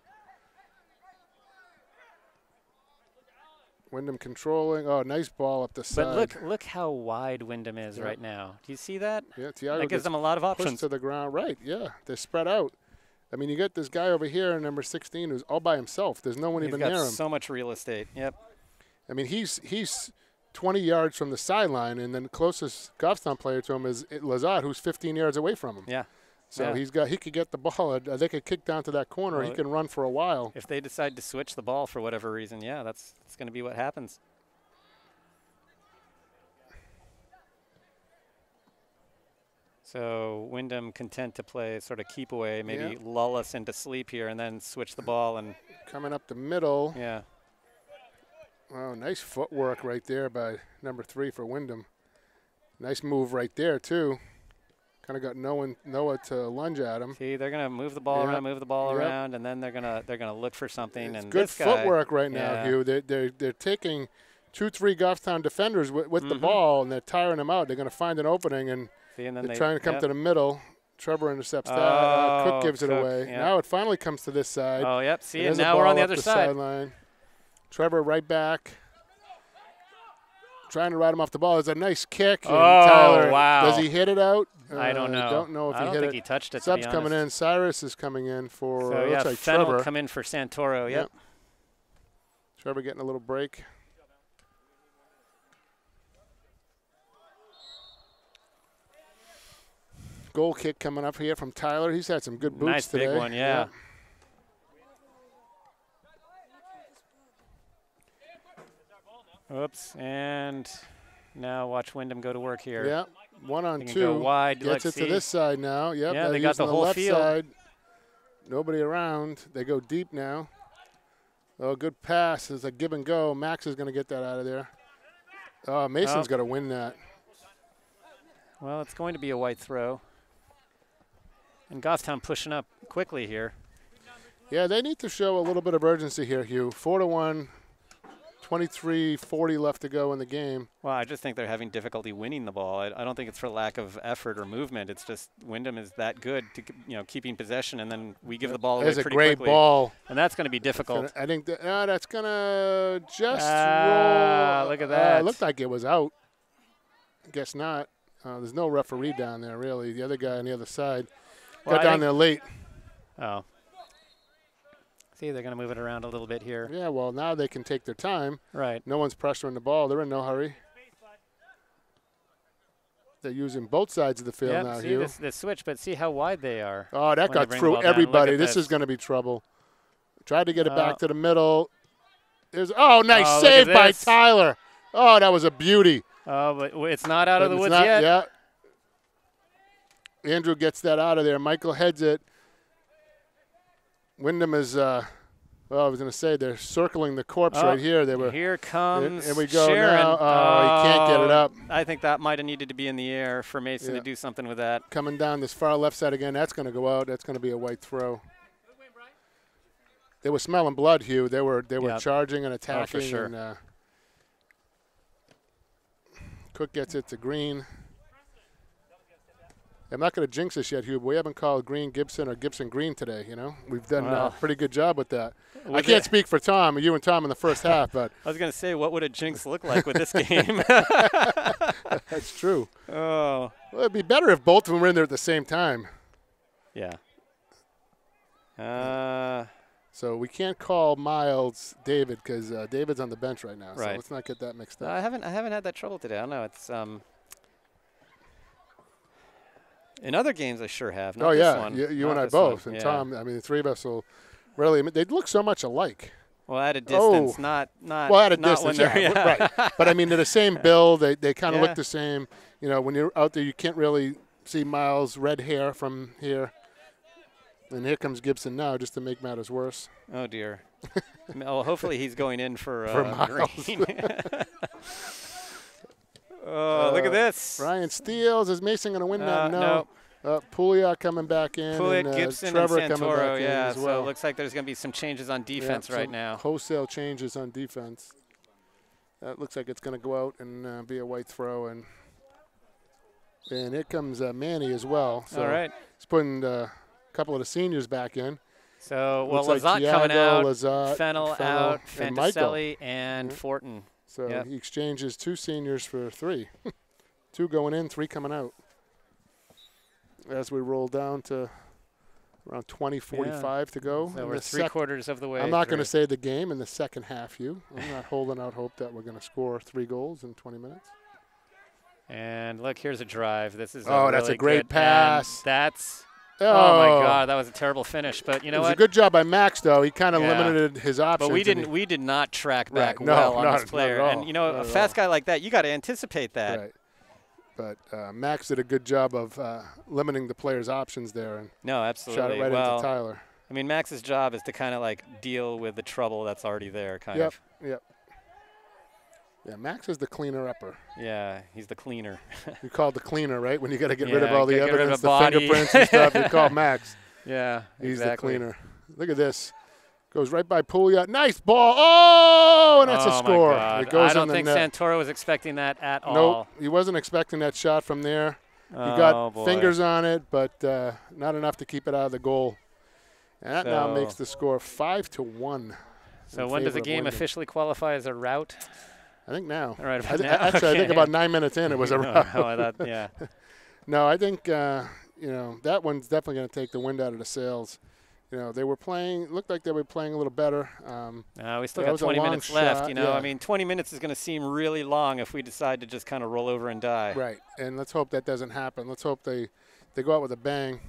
Windham controlling. Oh, nice ball up the side. But look how wide Windham is right now. Do you see that? Yeah, Thiago that gives them a lot of options. Pushed to the ground. Right, yeah. They're spread out. I mean, you got this guy over here, number 16, who's all by himself. There's no one even near him. He's got so much real estate. Yep. I mean, he's 20 yards from the sideline, and then the closest Goffstown player to him is Lazat, who's 15 yards away from him. Yeah. So he could get the ball. They could kick down to that corner. He can run for a while. If they decide to switch the ball for whatever reason, that's going to be what happens. So Windham content to play sort of keep away, maybe lull us into sleep here, and then switch the ball and coming up the middle. Yeah. Oh, nice footwork right there by number 3 for Windham. Nice move right there too. Kind of got Noah to lunge at him. See, they're gonna move the ball around, and then they're gonna look for something. It's and good this footwork right now, Hugh. They're taking 2-3 Goffstown defenders with the ball, and they're tiring them out. They're gonna find an opening, and they're trying to come to the middle. Trevor intercepts that. Cook gives it away. Yep. Now it finally comes to this side. Oh, yep. See, and now we're on the other side. Sideline. Trevor right back. Trying to ride him off the ball. There's a nice kick. And Tyler, wow. Does he hit it out? I don't know. Don't know if he hit it. I don't think he touched it, Sub's to be coming honest. in. Cyrus is coming in for, looks like Fenn Trevor. will come in for Santoro, yep. Trevor getting a little break. Goal kick coming up here from Tyler. He's had some good boots today. Nice big one, yeah. Oops, and now watch Windham go to work here. Yeah, 1-on-2. Go wide. Gets it to this side now. Yep, yeah, they got the whole left field. Side. Nobody around. They go deep now. Oh, good pass. It's a give and go. Max is going to get that out of there. Mason's got to win that. Well, it's going to be a white throw. And Goffstown pushing up quickly here. Yeah, they need to show a little bit of urgency here, Hugh. 4-1. 23:40 left to go in the game. Well, I just think they're having difficulty winning the ball. I don't think it's for lack of effort or movement. It's just Windham is that good to keeping possession, and then we give the ball away pretty quickly. That's a great ball. And that's going to be difficult. I think that's going to just roll. Look at that. It looked like it was out. Guess not. There's no referee down there, really. The other guy on the other side got down there late. Oh. See, they're going to move it around a little bit here. Yeah, well, now they can take their time. Right. No one's pressuring the ball. They're in no hurry. They're using both sides of the field now, Hugh. See the switch, but see how wide they are. Oh, that got through everybody. This is going to be trouble. Tried to get it back to the middle. Nice save by Tyler. Oh, that was a beauty. Oh, but it's not out of the woods yet. Yeah. Andrew gets that out of there. Michael heads it. Windham is, I was going to say, they're circling the corpse right here. Here comes Here we go Sharon. now. Oh, he can't get it up. I think that might have needed to be in the air for Mason to do something with that. Coming down this far left side again. That's going to go out. That's going to be a white throw. They were smelling blood, Hugh. They were charging and attacking. Oh, for sure. And, Cook gets it to Green. I'm not going to jinx this yet, Hugh, but we haven't called Green Gibson or Gibson Green today, We've done a pretty good job with that. I can't speak for Tom, you and Tom in the first half, but. I was going to say, what would a jinx look like with this game? That's true. Oh. Well, it'd be better if both of them were in there at the same time. Yeah. So we can't call Miles David because David's on the bench right now, so let's not get that mixed up. I haven't had that trouble today. I don't know. It's in other games I sure have. Not this one. You and I both. And Tom, I mean, the three of us will really. They look so much alike. Well, at a distance, not. Well, at a distance, right. But I mean, they're the same build. They kind of look the same. When you're out there, you can't really see Miles' red hair from here. And here comes Gibson now, just to make matters worse. Oh dear. Well, hopefully he's going in for Green. Oh, look at this. Ryan Steele. Is Mason going to win that? No. Pouliot coming back in. Pouliot, Gibson, Trevor and coming back in as well. So it looks like there's going to be some changes on defense right now. Wholesale changes on defense. That looks like it's going to go out and be a white throw. And here comes Manny as well. So all right. He's putting a couple of the seniors back in. So, Looks Lazat coming out, Fennell out, and Fantaselli and Fortin. So he exchanges 2 seniors for 3. 2 going in, 3 coming out. As we roll down to around 20:45 to go. So we're 3/4 of the way. I'm not going to say the game in the second half, Hugh. I'm not holding out hope that we're going to score 3 goals in 20 minutes. And look, here's a drive. This is that's a great pass. That's oh my God, that was a terrible finish. But you know what? It was a good job by Max, though. He kind of limited his options. But we did not track back well on this player. And a fast guy like that, you got to anticipate that. Right. But Max did a good job of limiting the player's options there and absolutely. Shot it right into Tyler. I mean, Max's job is to kind of deal with the trouble that's already there, kind of. Yep. Yeah, Max is the cleaner upper. Yeah, he's the cleaner. You call it the cleaner, right? When you got to get rid of all the evidence, the body. fingerprints and stuff, you call Max. Yeah, he's the cleaner. Look at this. Goes right by Pouliot. Nice ball. Oh, and that's a score. It goes I don't think Santoro was expecting that at all. Nope, he wasn't expecting that shot from there. He got fingers on it, but not enough to keep it out of the goal. And that now makes the score 5-1. So when does the game officially qualify as a rout? I think now. All right, Actually, I think about 9 minutes in, it was a rout. Yeah. No, I think that one's definitely going to take the wind out of the sails. They were playing. Looked like they were playing a little better. We still got 20 minutes left. I mean, 20 minutes is going to seem really long if we decide to just kind of roll over and die. Right, and let's hope that doesn't happen. Let's hope they go out with a bang.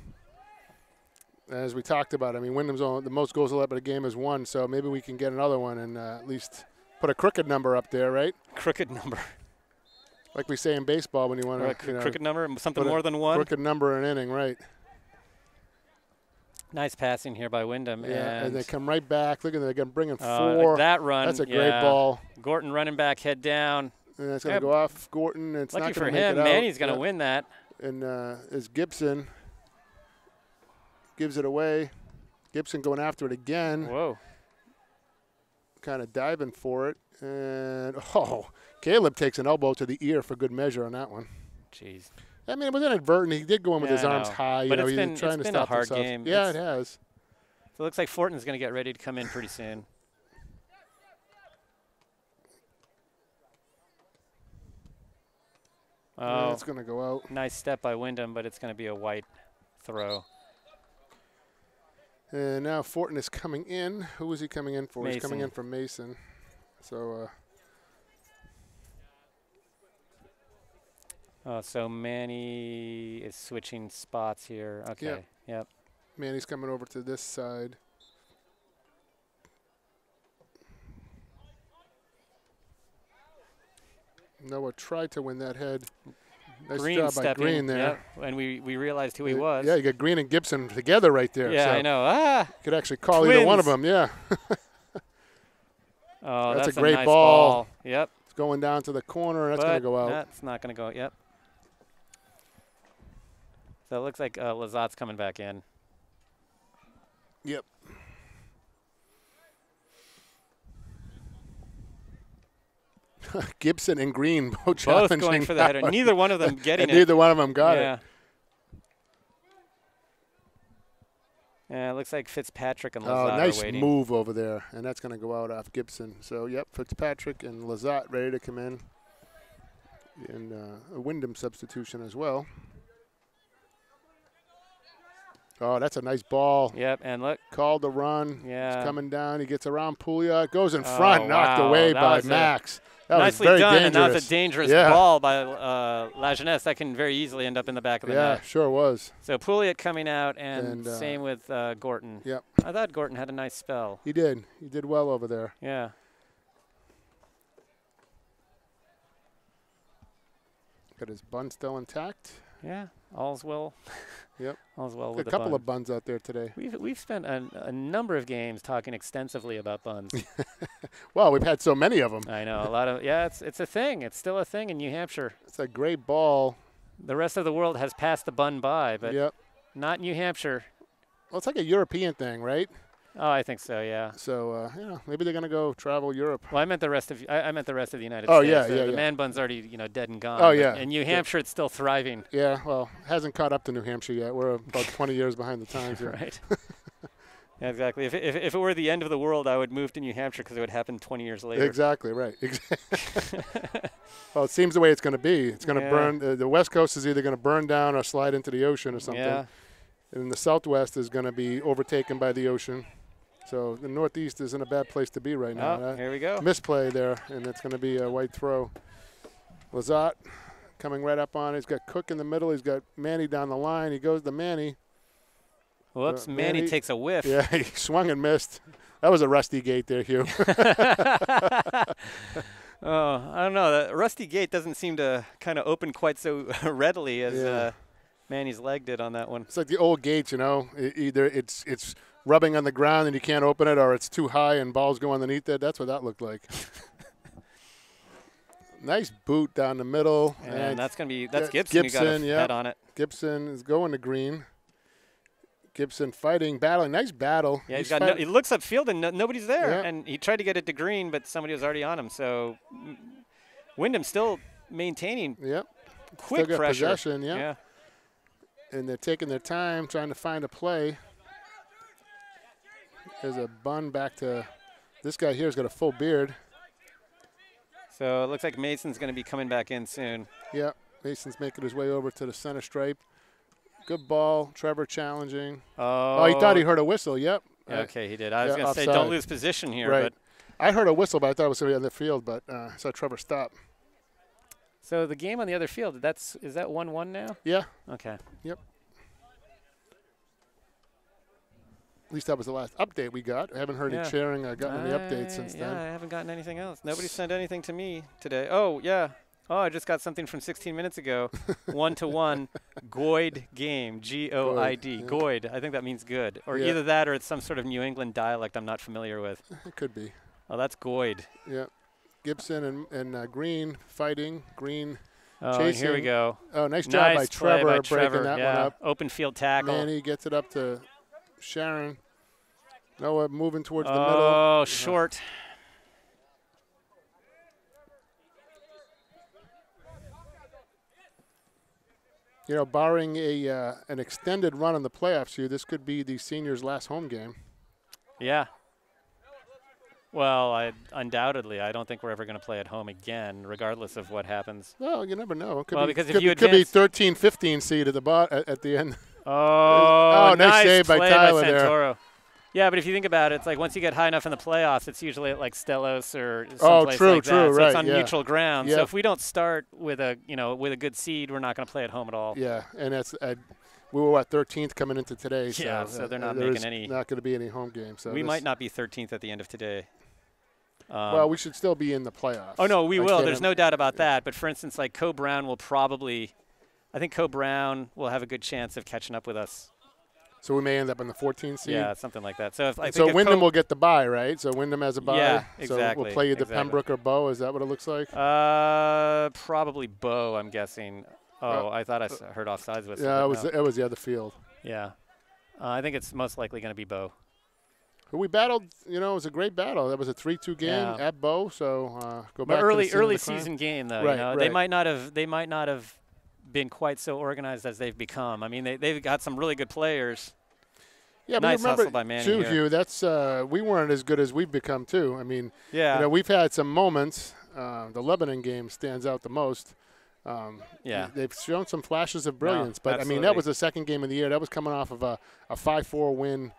As we talked about, I mean, Windham's the most goals allowed by the game is 1, so maybe we can get another one and at least put a crooked number up there, right? Crooked number. Like we say in baseball when you want to. Crooked number, something more than 1? Crooked number an inning, right. Nice passing here by Windham. Yeah, and they come right back. Look at them. They're bringing 4. That run. That's a great ball. Gorton running back, head down. And it's going to go off Gorton. It's lucky not for going to make him. it out. Manny's going to win that. And as Gibson gives it away. Gibson going after it again. Whoa. kind of diving for it. And, Caleb takes an elbow to the ear for good measure on that one. Jeez. I mean, it was inadvertent. He did go in with his arms high. But he's been, trying to been stop a hard himself. game. Yeah, it has. So it looks like Fortin's going to get ready to come in pretty soon. Oh, it's going to go out. Nice step by Windham, but it's going to be a white throw. And now Fortin is coming in. Who is he coming in for? Mason. He's coming in for Mason. So, so Manny is switching spots here. Okay. Yep. Manny's coming over to this side. Noah tried to win that head. Nice Green job by Green there. Yep. And we realized who he was. Yeah, you got Green and Gibson together right there. Yeah, so I know. could actually call Twins. either one of them, yeah. Oh, that's a great nice ball. Yep. It's going down to the corner, and that's going to go out. That's not going to go. Yep. So it looks like Lazat's coming back in. Yep. Gibson and Green both going for the header. Neither one of them getting it. Neither one of them got it. Yeah, it looks like Fitzpatrick and Lazat nice are waiting. move over there, and that's going to go out off Gibson. So, yep, Fitzpatrick and Lazat ready to come in. And a Windham substitution as well. Oh, that's a nice ball. Yep, and look. Called the run. Yeah. He's coming down. He gets around Pouliot. Goes in front, knocked wow. away that by Max. That nicely was very done, dangerous. and that was a dangerous ball by La Jeunesse. That can very easily end up in the back of the net. Yeah, sure was. So Pouliot coming out, and same with Gorton. Yep. I thought Gorton had a nice spell. He did. He did well over there. Yeah. Got his bun still intact. Yeah, all's well. Yep. All's well with a couple of buns out there today. We've spent a number of games talking extensively about buns. Well, we've had so many of them. I know, a lot of it's a thing. It's still a thing in New Hampshire. It's a great ball. The rest of the world has passed the bun by, but not New Hampshire. Well, it's like a European thing, right? Oh, I think so. Yeah. So maybe they're gonna go travel Europe. Well, I meant the rest of the United States. Oh yeah. The man bun's already dead and gone. Oh yeah. In New Hampshire, it's still thriving. Yeah. Well, hasn't caught up to New Hampshire yet. We're about 20 years behind the times here. Right. Yeah, exactly. If it were the end of the world, I would move to New Hampshire because it would happen 20 years later. Exactly. Right. Exactly. Well, it seems the way it's going to be. It's going to burn. The West Coast is either going to burn down or slide into the ocean or something. Yeah. And the Southwest is going to be overtaken by the ocean. So the Northeast isn't a bad place to be right now. Oh, here we go. Misplay there, and it's going to be a white throw. Lazat coming right up on it. He's got Cook in the middle. He's got Manny down the line. He goes to Manny. Whoops, Manny takes a whiff. Yeah, he swung and missed. That was a rusty gate there, Hugh. Oh, I don't know. The rusty gate doesn't seem to kind of open quite so readily as Manny's leg did on that one. It's like the old gates, either it's rubbing on the ground and you can't open it, or it's too high and balls go underneath it. That's what that looked like. Nice boot down the middle. And that's Gibson who got a head on it. Gibson is going to Green. Gibson fighting, battling. Nice battle. Yeah, he looks upfield and nobody's there. Yeah. And he tried to get it to Green, but somebody was already on him. So Windham still maintaining quick still got pressure. Possession, yeah. And they're taking their time trying to find a play. There's a bun back to this guy here. Has got a full beard. So it looks like Mason's going to be coming back in soon. Yeah, Mason's making his way over to the center stripe. Good ball. Trevor challenging. Oh, he thought he heard a whistle. Yep. Okay, he did. I was going to say don't lose position here. Right. But I heard a whistle, but I thought it was going to be on the field, but I saw Trevor stop. So the game on the other field, is that 1-1 now? Yeah. Okay. Yep. At least that was the last update we got. I haven't heard any cheering or gotten any updates since then. Yeah, I haven't gotten anything else. Nobody sent anything to me today. Oh, yeah. Oh, I just got something from 16 minutes ago. 1-1 Goid game, G-O-I-D. Yeah. Goid. I think that means good. Or either that or it's some sort of New England dialect I'm not familiar with. It could be. Oh, that's Goid. Yeah. Gibson and Green fighting. Green chasing. Here we go. Oh, nice job by Trevor breaking that one up. Open field tackle. Manny gets it up to Sharon. Noah moving towards the middle. Oh, short. You know, barring an extended run in the playoffs here, this could be the seniors' last home game. Yeah. Well, undoubtedly, I don't think we're ever going to play at home again, regardless of what happens. Well, you never know. It could well, be, because could, if you could be 13-15 seed at the end. Oh, nice nice save play by Tyler there. Santoro. Yeah, but if you think about it, it's like once you get high enough in the playoffs, it's usually at like Stellos or someplace like that. So right, it's on neutral ground. Yep. So if we don't start with a good seed, we're not going to play at home at all. Yeah, and that's we were 13th coming into today. Yeah, so they're not making any. Not going to be any home games. So we might not be 13th at the end of today. Well, we should still be in the playoffs. Oh no, we will. There's no doubt about that. But for instance, like Co Brown will probably, I think Co Brown will have a good chance of catching up with us. So we may end up in the 14th seed? Yeah, something like that. So if Windham will get the bye, right? So Windham has a bye. Yeah, exactly. So we'll play either Pembroke or Bow. Is that what it looks like? Probably Bow, I'm guessing. Oh, I thought I heard offsides whistle. Yeah, it was the other field. Yeah. I think it's most likely going to be Bow. We battled, it was a great battle. That was a 3-2 game at Bow, so go back to the early season game, though. Right, right. They might not have been quite so organized as they've become. I mean, they've got some really good players. Yeah, nice but hustle by Manny too, here. Hugh, that's we weren't as good as we've become too. I mean, we've had some moments. The Lebanon game stands out the most. They've shown some flashes of brilliance, but absolutely. I mean that was the second game of the year. That was coming off of a 5-4 win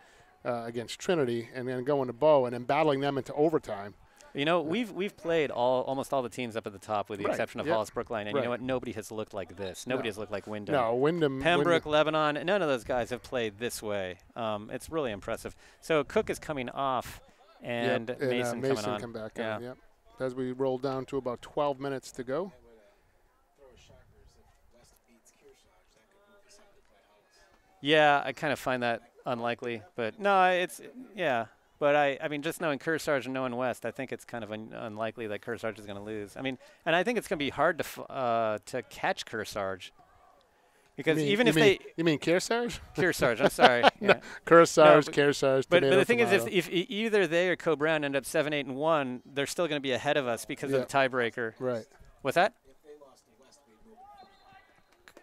against Trinity, and then going to Bow, and then battling them into overtime. We've played almost all the teams up at the top, with the exception of Hollis Brookline, and you know what? Nobody has looked like this. Nobody has looked like Windham. No, Windham. Pembroke, Lebanon, none of those guys have played this way. It's really impressive. So Cook is coming off, and Mason coming on. Come back on. Yep. As we roll down to about 12 minutes to go. Yeah, I kind of find that unlikely, but no, But I mean, just knowing Kearsarge and knowing West, I think it's kind of unlikely that Kearsarge is going to lose. I mean, and I think it's going to be hard to catch Kearsarge, because you mean Kearsarge? Kearsarge, I'm sorry. No, Kearsarge. But the thing is, if either they or Co Brown end up 7-8-1, they're still going to be ahead of us because of the tiebreaker. Right. What's that?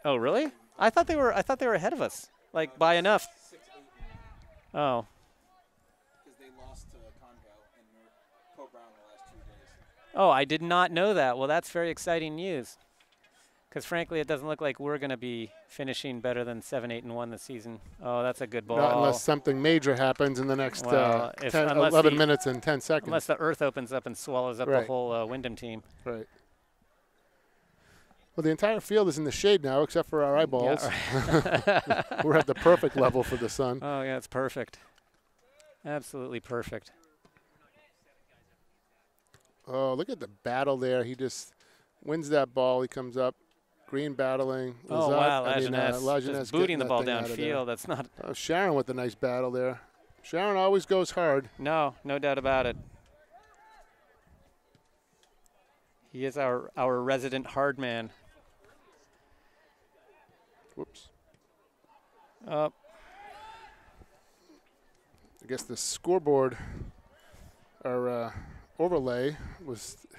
Oh, really? I thought they were ahead of us, like by enough. Oh. Oh, I did not know that. Well, that's very exciting news, because frankly, it doesn't look like we're going to be finishing better than 7-8-1 this season. Oh, that's a good ball. Not unless something major happens in the next 11 minutes and 10 seconds. Unless the earth opens up and swallows up the whole Windham team. Right. Well, the entire field is in the shade now, except for our eyeballs. Yeah, right. We're at the perfect level for the sun. Oh, yeah, it's perfect. Absolutely perfect. Oh, look at the battle there. He just wins that ball. He comes up. Green battling. Oh, wow. Lajeunesse just booting the ball downfield. That's not. Sharon with a nice battle there. Sharon always goes hard. No doubt about it. He is our resident hard man. Whoops. I guess the scoreboard, our overlay,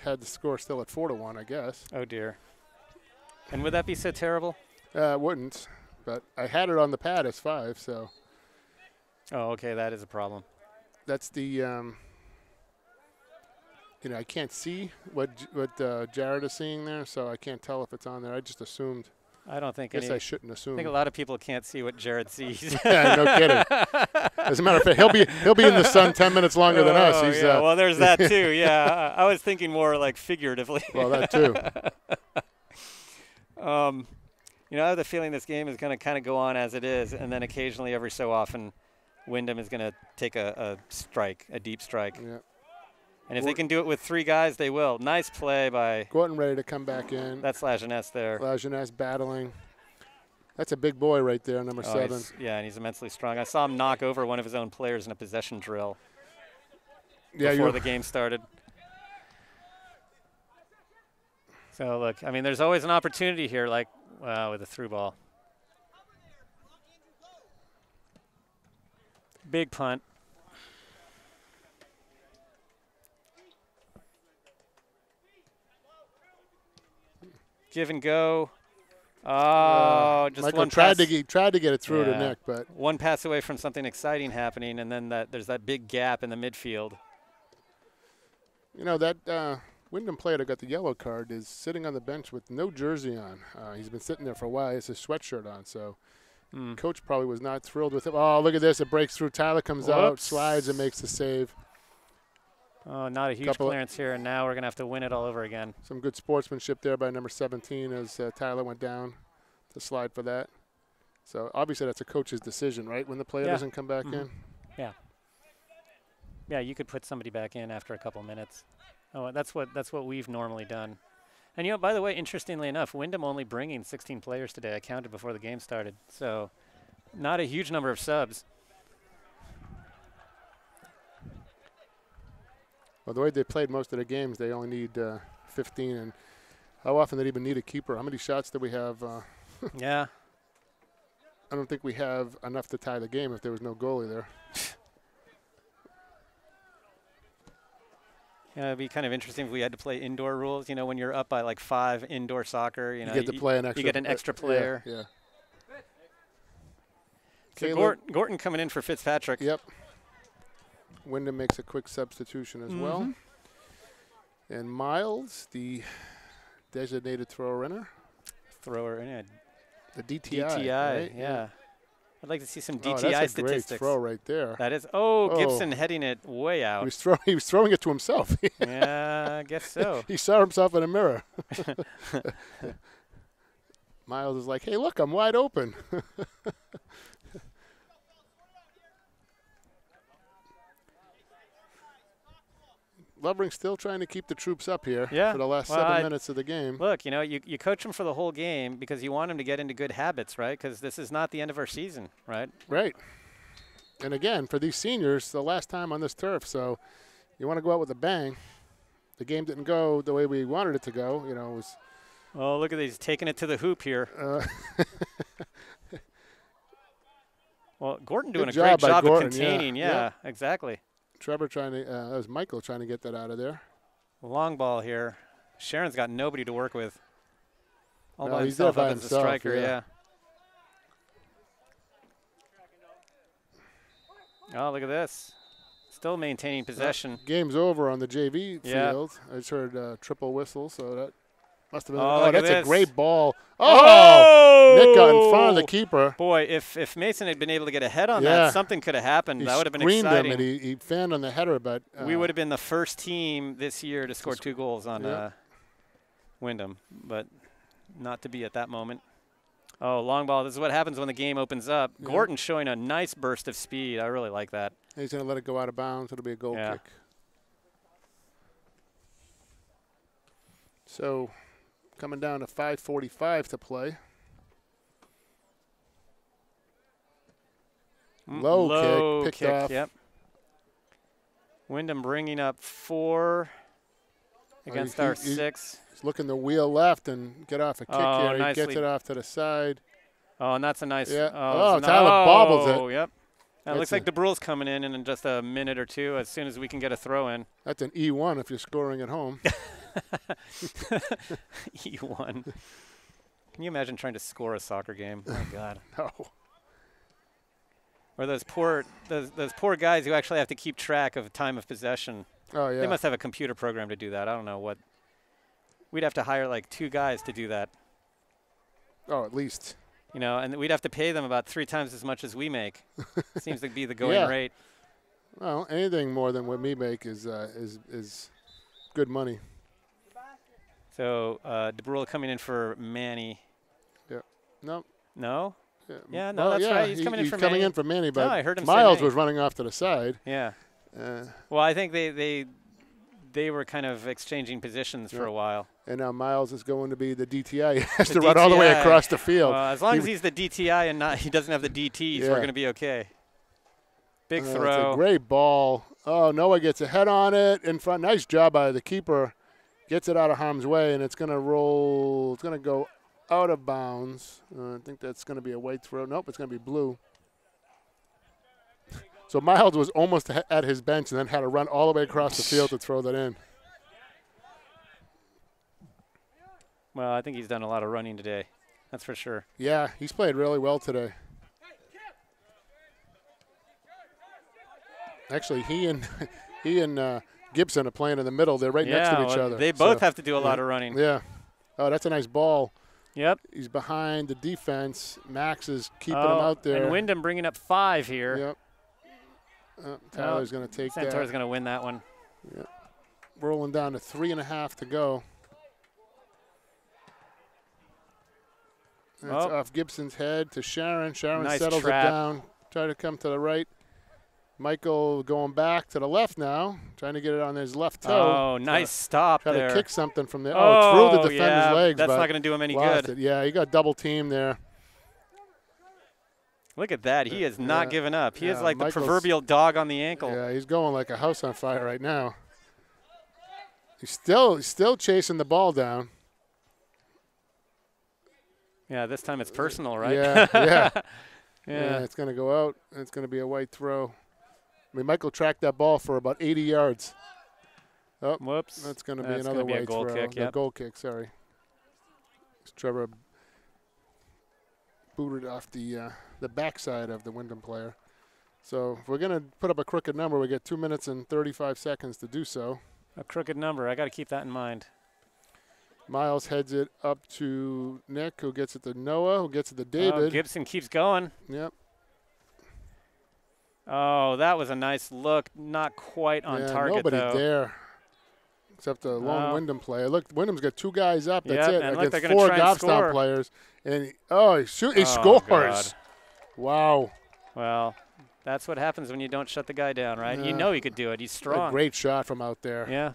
had the score still at 4-1, I guess. Oh dear. And would that be so terrible? It wouldn't, but I had it on the pad as 5, so. Oh, okay, that is a problem. That's the, I can't see what Jared is seeing there, so I can't tell if it's on there. I just assumed. I don't think I guess I shouldn't assume. I think a lot of people can't see what Jared sees. Yeah, no kidding. As a matter of fact, he'll be in the sun 10 minutes longer than us. He's, well, there's that too. Yeah, I was thinking more like figuratively. Well, that too. I have the feeling this game is going to kind of go on as it is, and then occasionally, every so often, Windham is going to take a deep strike. Yeah. And if they can do it with 3 guys, they will. Nice play by. Gordon ready to come back in. That's Lajeunesse there. Lajeunesse battling. That's a big boy right there, number 7. And he's immensely strong. I saw him knock over one of his own players in a possession drill before the game started. So, look, I mean, there's always an opportunity here, like with a through ball. Big punt. Give and go. Oh, just Michael one tried pass. to get it through to Nick, but one pass away from something exciting happening, and then there's that big gap in the midfield. You know, that Windham player that got the yellow card is sitting on the bench with no jersey on. He's been sitting there for a while. He has his sweatshirt on, so coach probably was not thrilled with him. Oh, look at this. It breaks through. Tyler comes out, slides, and makes the save. Oh, not a huge clearance here, and now we're going to have to win it all over again. Some good sportsmanship there by number 17 as Tyler went down to slide for that. So, obviously, that's a coach's decision, right, when the player doesn't come back in? Yeah. Yeah, you could put somebody back in after a couple minutes. Oh, that's what we've normally done. And, you know, by the way, interestingly enough, Windham only bringing 16 players today. I counted before the game started. So, not a huge number of subs. Well, the way they played most of the games, they only need 15. And how often they even need a keeper? How many shots do we have? Yeah. I don't think we have enough to tie the game if there was no goalie there. Yeah, it'd be kind of interesting if we had to play indoor rules. You know, when you're up by like 5 indoor soccer, you know, get to play an extra. You get an extra player. Yeah. So Gorton coming in for Fitzpatrick. Yep. Windham makes a quick substitution as well. And Miles, the designated thrower-inner. Thrower-in. The DTI. Right? Yeah. I'd like to see some DTI that's a statistics. Great throw right there. That is. Oh, Gibson heading it way out. He was throwing it to himself. Yeah, I guess so. He saw himself in a mirror. Miles is like, hey, look, I'm wide open. Lovering still trying to keep the troops up here for the last 7 minutes of the game. Look, you know, you coach them for the whole game because you want them to get into good habits, right? Because this is not the end of our season, right? Right. And again, for these seniors, the last time on this turf, so you want to go out with a bang. The game didn't go the way we wanted it to go. You know, it was. Oh, look at these taking it to the hoop here. Well, Gorton doing a great job of containing. Yeah, exactly. Trevor trying to, that was Michael trying to get that out of there. Long ball here. Sharon's got nobody to work with. All by he's himself there by as a striker, yeah. Oh, look at this. Still maintaining possession. Game's over on the JV field. I just heard triple whistle, so that must have been. Oh, that's a great ball. Oh! Nick got in front of the keeper. Boy, if Mason had been able to get a head on that, something could have happened. That would have been exciting. Him and he fanned on the header, but we would have been the first team this year to score 2 goals on Windham, but not to be at that moment. Oh, long ball. This is what happens when the game opens up. Yeah. Gorton showing a nice burst of speed. I really like that. He's going to let it go out of bounds. It'll be a goal kick. So coming down to 5:45 to play. Low kick, picked off. Yep. Windham bringing up 4 against our 6. He's looking to wheel left and get off a kick here. He gets it off to the side. Oh, and that's a nice. Yeah. Tyler bobbles it. Yep. Now it looks like DeBrule's coming in just a minute or two as soon as we can get a throw in. That's an E1 if you're scoring at home. E1. Can you imagine trying to score a soccer game? Oh, my God. No. Or those poor guys who actually have to keep track of time of possession. Oh, yeah. They must have a computer program to do that. I don't know what. We'd have to hire like 2 guys to do that. Oh, at least. You know, and we'd have to pay them about 3 times as much as we make. Seems to be the going rate. Well, anything more than what we make is good money. So DeBrule coming in for Manny. Yeah. No. No? Yeah, no, well, that's right. He's coming in for Manny. He's coming in for Manny, but I heard him Miles say was running off to the side. Yeah. Well, I think they were kind of exchanging positions for a while. And now Miles is going to be the DTI. He has to run all the way across the field. As long as he's the DTI and he doesn't have the DTs, we're going to be okay. Big throw. It's a great ball. Oh, Noah gets a head on it in front. Nice job by the keeper. Gets it out of harm's way, and it's going to roll. It's going to go out of bounds. I think that's going to be a white throw. Nope, it's going to be blue. So Miles was almost at his bench and then had to run all the way across the field to throw that in. Well, I think he's done a lot of running today. That's for sure. Yeah, he's played really well today. Actually, he and Gibson are playing in the middle. They're right next to each other. They both have to do a lot of running. Yeah. Oh, that's a nice ball. Yep. He's behind the defense. Max is keeping him out there. And Windham bringing up 5 here. Yep. Tyler's going to take that. Santora's going to win that one. Yep. Rolling down to 3.5 to go. That's off Gibson's head to Sharon. Sharon nice settles trap. it down. Try to come to the right. Michael going back to the left now, trying to get it on his left toe. Oh, nice stop there. there. Try to kick something from there. Oh, through the defender's legs. That's not going to do him any good. Yeah, he got double team there. Look at that. He is not giving up. He is like Michael's, the proverbial dog on the ankle. Yeah, he's going like a house on fire right now. He's still chasing the ball down. Yeah, this time it's personal, right? Yeah. Yeah, it's going to go out. It's going to be a white throw. I mean, Michael tracked that ball for about 80 yards. Oh, whoops. That's going to be another white goal throw. Kick, yep. Goal kick, sorry. Trevor booted off the backside of the Windham player. So if we're going to put up a crooked number, we get 2 minutes and 35 seconds to do so. A crooked number. I got to keep that in mind. Miles heads it up to Nick, who gets it to Noah, who gets it to David. Oh, Gibson keeps going. Yep. Oh, that was a nice look. Not quite on target, nobody though. there except the lone Windham player. Look, Wyndham's got 2 guys up. That's it. And against look, 4 Goffstown players. And he scores. God. Wow. Well, that's what happens when you don't shut the guy down, right? You know he could do it. He's strong. A great shot from out there. Yeah.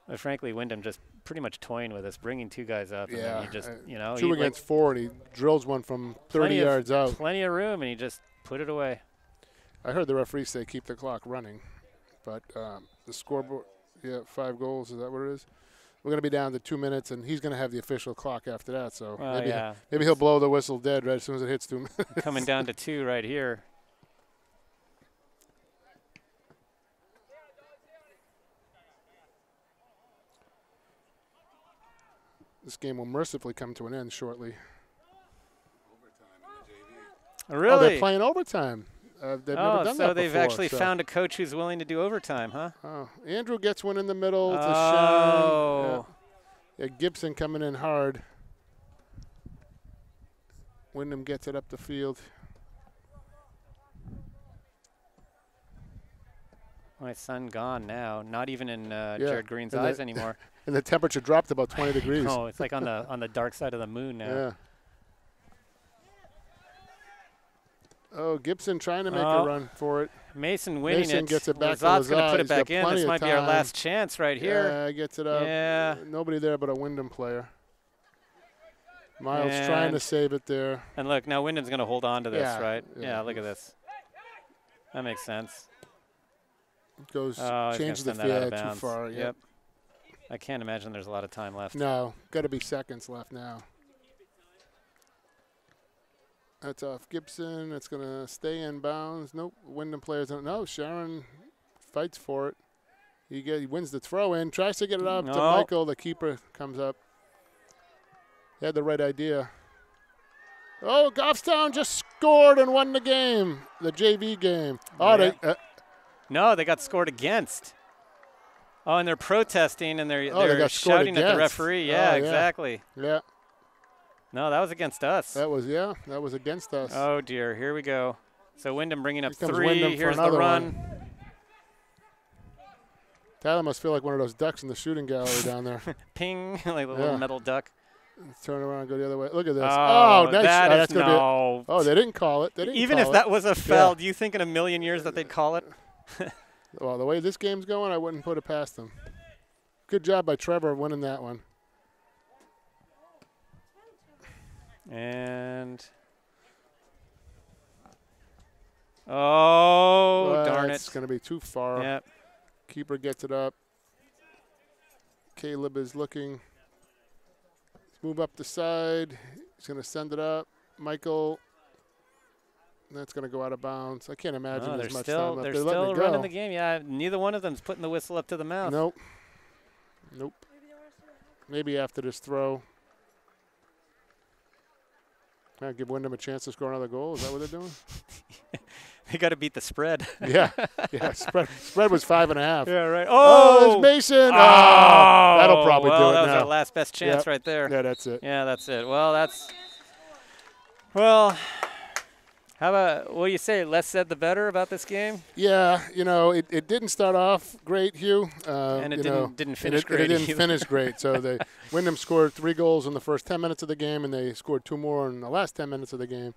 But frankly, Windham just pretty much toying with us, bringing 2 guys up. And then he just, 2 against 4, and he drills one from 30 yards out. Plenty of room, and he just put it away. I heard the referee say keep the clock running. But the scoreboard, 5 goals, is that what it is? We're going to be down to 2 minutes, and he's going to have the official clock after that. So maybe he'll blow the whistle dead right as soon as it hits 2 minutes. Coming down to 2 right here. This game will mercifully come to an end shortly. Really? Oh, they're playing overtime. They've never done that they've before, actually found a coach who's willing to do overtime, huh? Oh, Andrew gets one in the middle to Sharon. Yeah, Gibson coming in hard. Windham gets it up the field. My son gone now. Not even in Jared Green's eyes anymore. And the temperature dropped about 20 degrees. Oh, it's like on the dark side of the moon now. Yeah. Oh, Gibson trying to make a run for it. Mason winning it. Mason gets it back to Lazat's going to put it He's back got in. This might be our last chance right here. Yeah, gets it up. Yeah. Nobody there but a Windham player. Miles trying to save it there. And look, now Windham's going to hold on to this, right? Yeah, look at this. That makes sense. Goes change the field too far. Yep. I can't imagine there's a lot of time left. No, got to be seconds left now. That's off Gibson. It's going to stay in bounds. Nope. Windham players don't. No, Sharon fights for it. He wins the throw in. Tries to get it up to Michael. The keeper comes up. He had the right idea. Oh, Goffstown just scored and won the game. The JV game. Oh, no, they got scored against. Oh, and they're protesting and they're shouting at the referee. Yeah, exactly. Yeah. No, that was against us. That was against us. Oh, dear. Here we go. So Windham bringing up 3. Here's the One. run. Tyler must feel like one of those ducks in the shooting gallery down there. Ping, like a little metal duck. Turn around and go the other way. Look at this. Oh, nice. That's going to be they didn't call it. Even if that was a foul, do you think in a million years that they'd call it? Well, the way this game's going, I wouldn't put it past them. Good job by Trevor winning that one. And darn it. It's going to be too far. Yep. Keeper gets it up. Caleb is looking. Move up the side. He's going to send it up. Michael. That's going to go out of bounds. I can't imagine there's much time left. They're still running the game. Yeah, neither one of them's putting the whistle up to the mouth. Nope. Maybe after this throw. Give Windham a chance to score another goal. Is that what they're doing? They got to beat the spread. Yeah. Spread was 5.5. Yeah, right. Oh, there's Mason. Oh, that'll probably do it that was now. our last best chance right there. Yeah, that's it. Yeah, that's it. Well, how about, what do you say, less said the better about this game? Yeah, it didn't start off great, Hugh. And it didn't finish great. It didn't finish great. So Windham scored 3 goals in the first 10 minutes of the game, and they scored 2 more in the last 10 minutes of the game.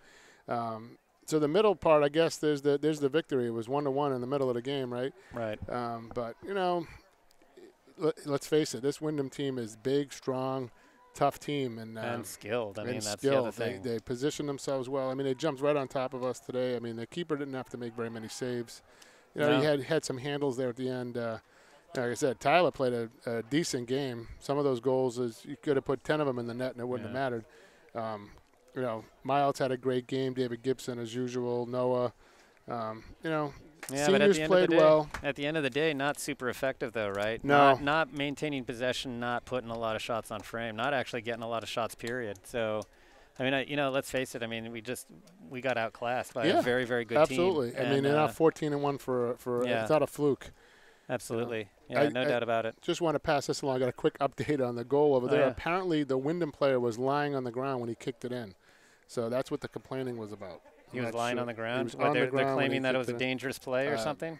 So the middle part, I guess, there's the victory. It was 1-1 in the middle of the game, right? Right. But, let's face it, this Windham team is big, strong, tough team. And skilled. I mean, that's skilled. the other thing. They positioned themselves well. I mean, they jumped right on top of us today. I mean, the keeper didn't have to make very many saves. He had some handles there at the end. Like I said, Tyler played a decent game. Some of those goals, you could have put 10 of them in the net and it wouldn't have mattered. Miles had a great game. David Gibson, as usual. Noah, seniors played well. At the end of the day, not super effective, though, right? No. Not maintaining possession, not putting a lot of shots on frame, not actually getting a lot of shots, period. So, I mean, let's face it. I mean, we got outclassed by a very, very good team. Absolutely. I mean, they're not 14-1 for it's not a fluke. Absolutely. No doubt about it. Just want to pass this along. I got a quick update on the goal over there. Apparently, the Windham player was lying on the ground when he kicked it in. So that's what the complaining was about. He was lying on the ground? They're claiming that it was a dangerous play or something?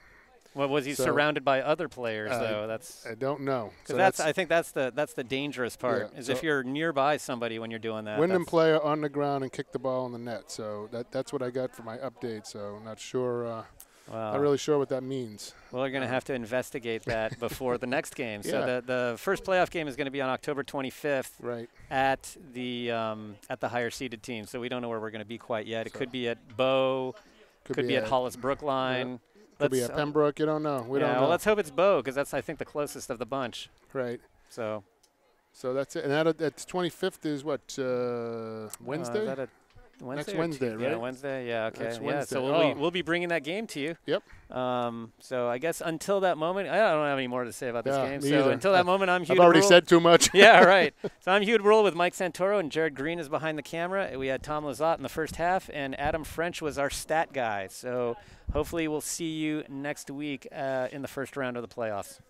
Well, was he surrounded by other players, though? I don't know. I think that's the dangerous part, is if you're nearby somebody when you're doing that. Windham player on the ground and kicked the ball in the net. So that's what I got for my update. So I'm not sure. Not really sure what that means. Well, we're going to have to investigate that before the next game. So the first playoff game is going to be on October 25th at the higher seeded team. So we don't know where we're going to be quite yet. It could be at Bow, could be at Hollis Brookline. Could be at Pembroke. You don't know. We don't know. Well, let's hope it's Bow, because that's, I think, the closest of the bunch. Right. So that's it. And that's 25th is what, Wednesday? Is that Wednesday next Wednesday, right? Yeah, Wednesday. Yeah, okay. Next Wednesday. So we'll be bringing that game to you. Yep. So I guess until that moment, I don't have any more to say about this game. Me So either. until that moment, I'm Hugh. I've already said too much. Yeah, right. So I'm Hugh Brule with Mike Santoro, and Jared Green is behind the camera. We had Tom Lizotte in the first half, and Adam French was our stat guy. So hopefully we'll see you next week in the first round of the playoffs.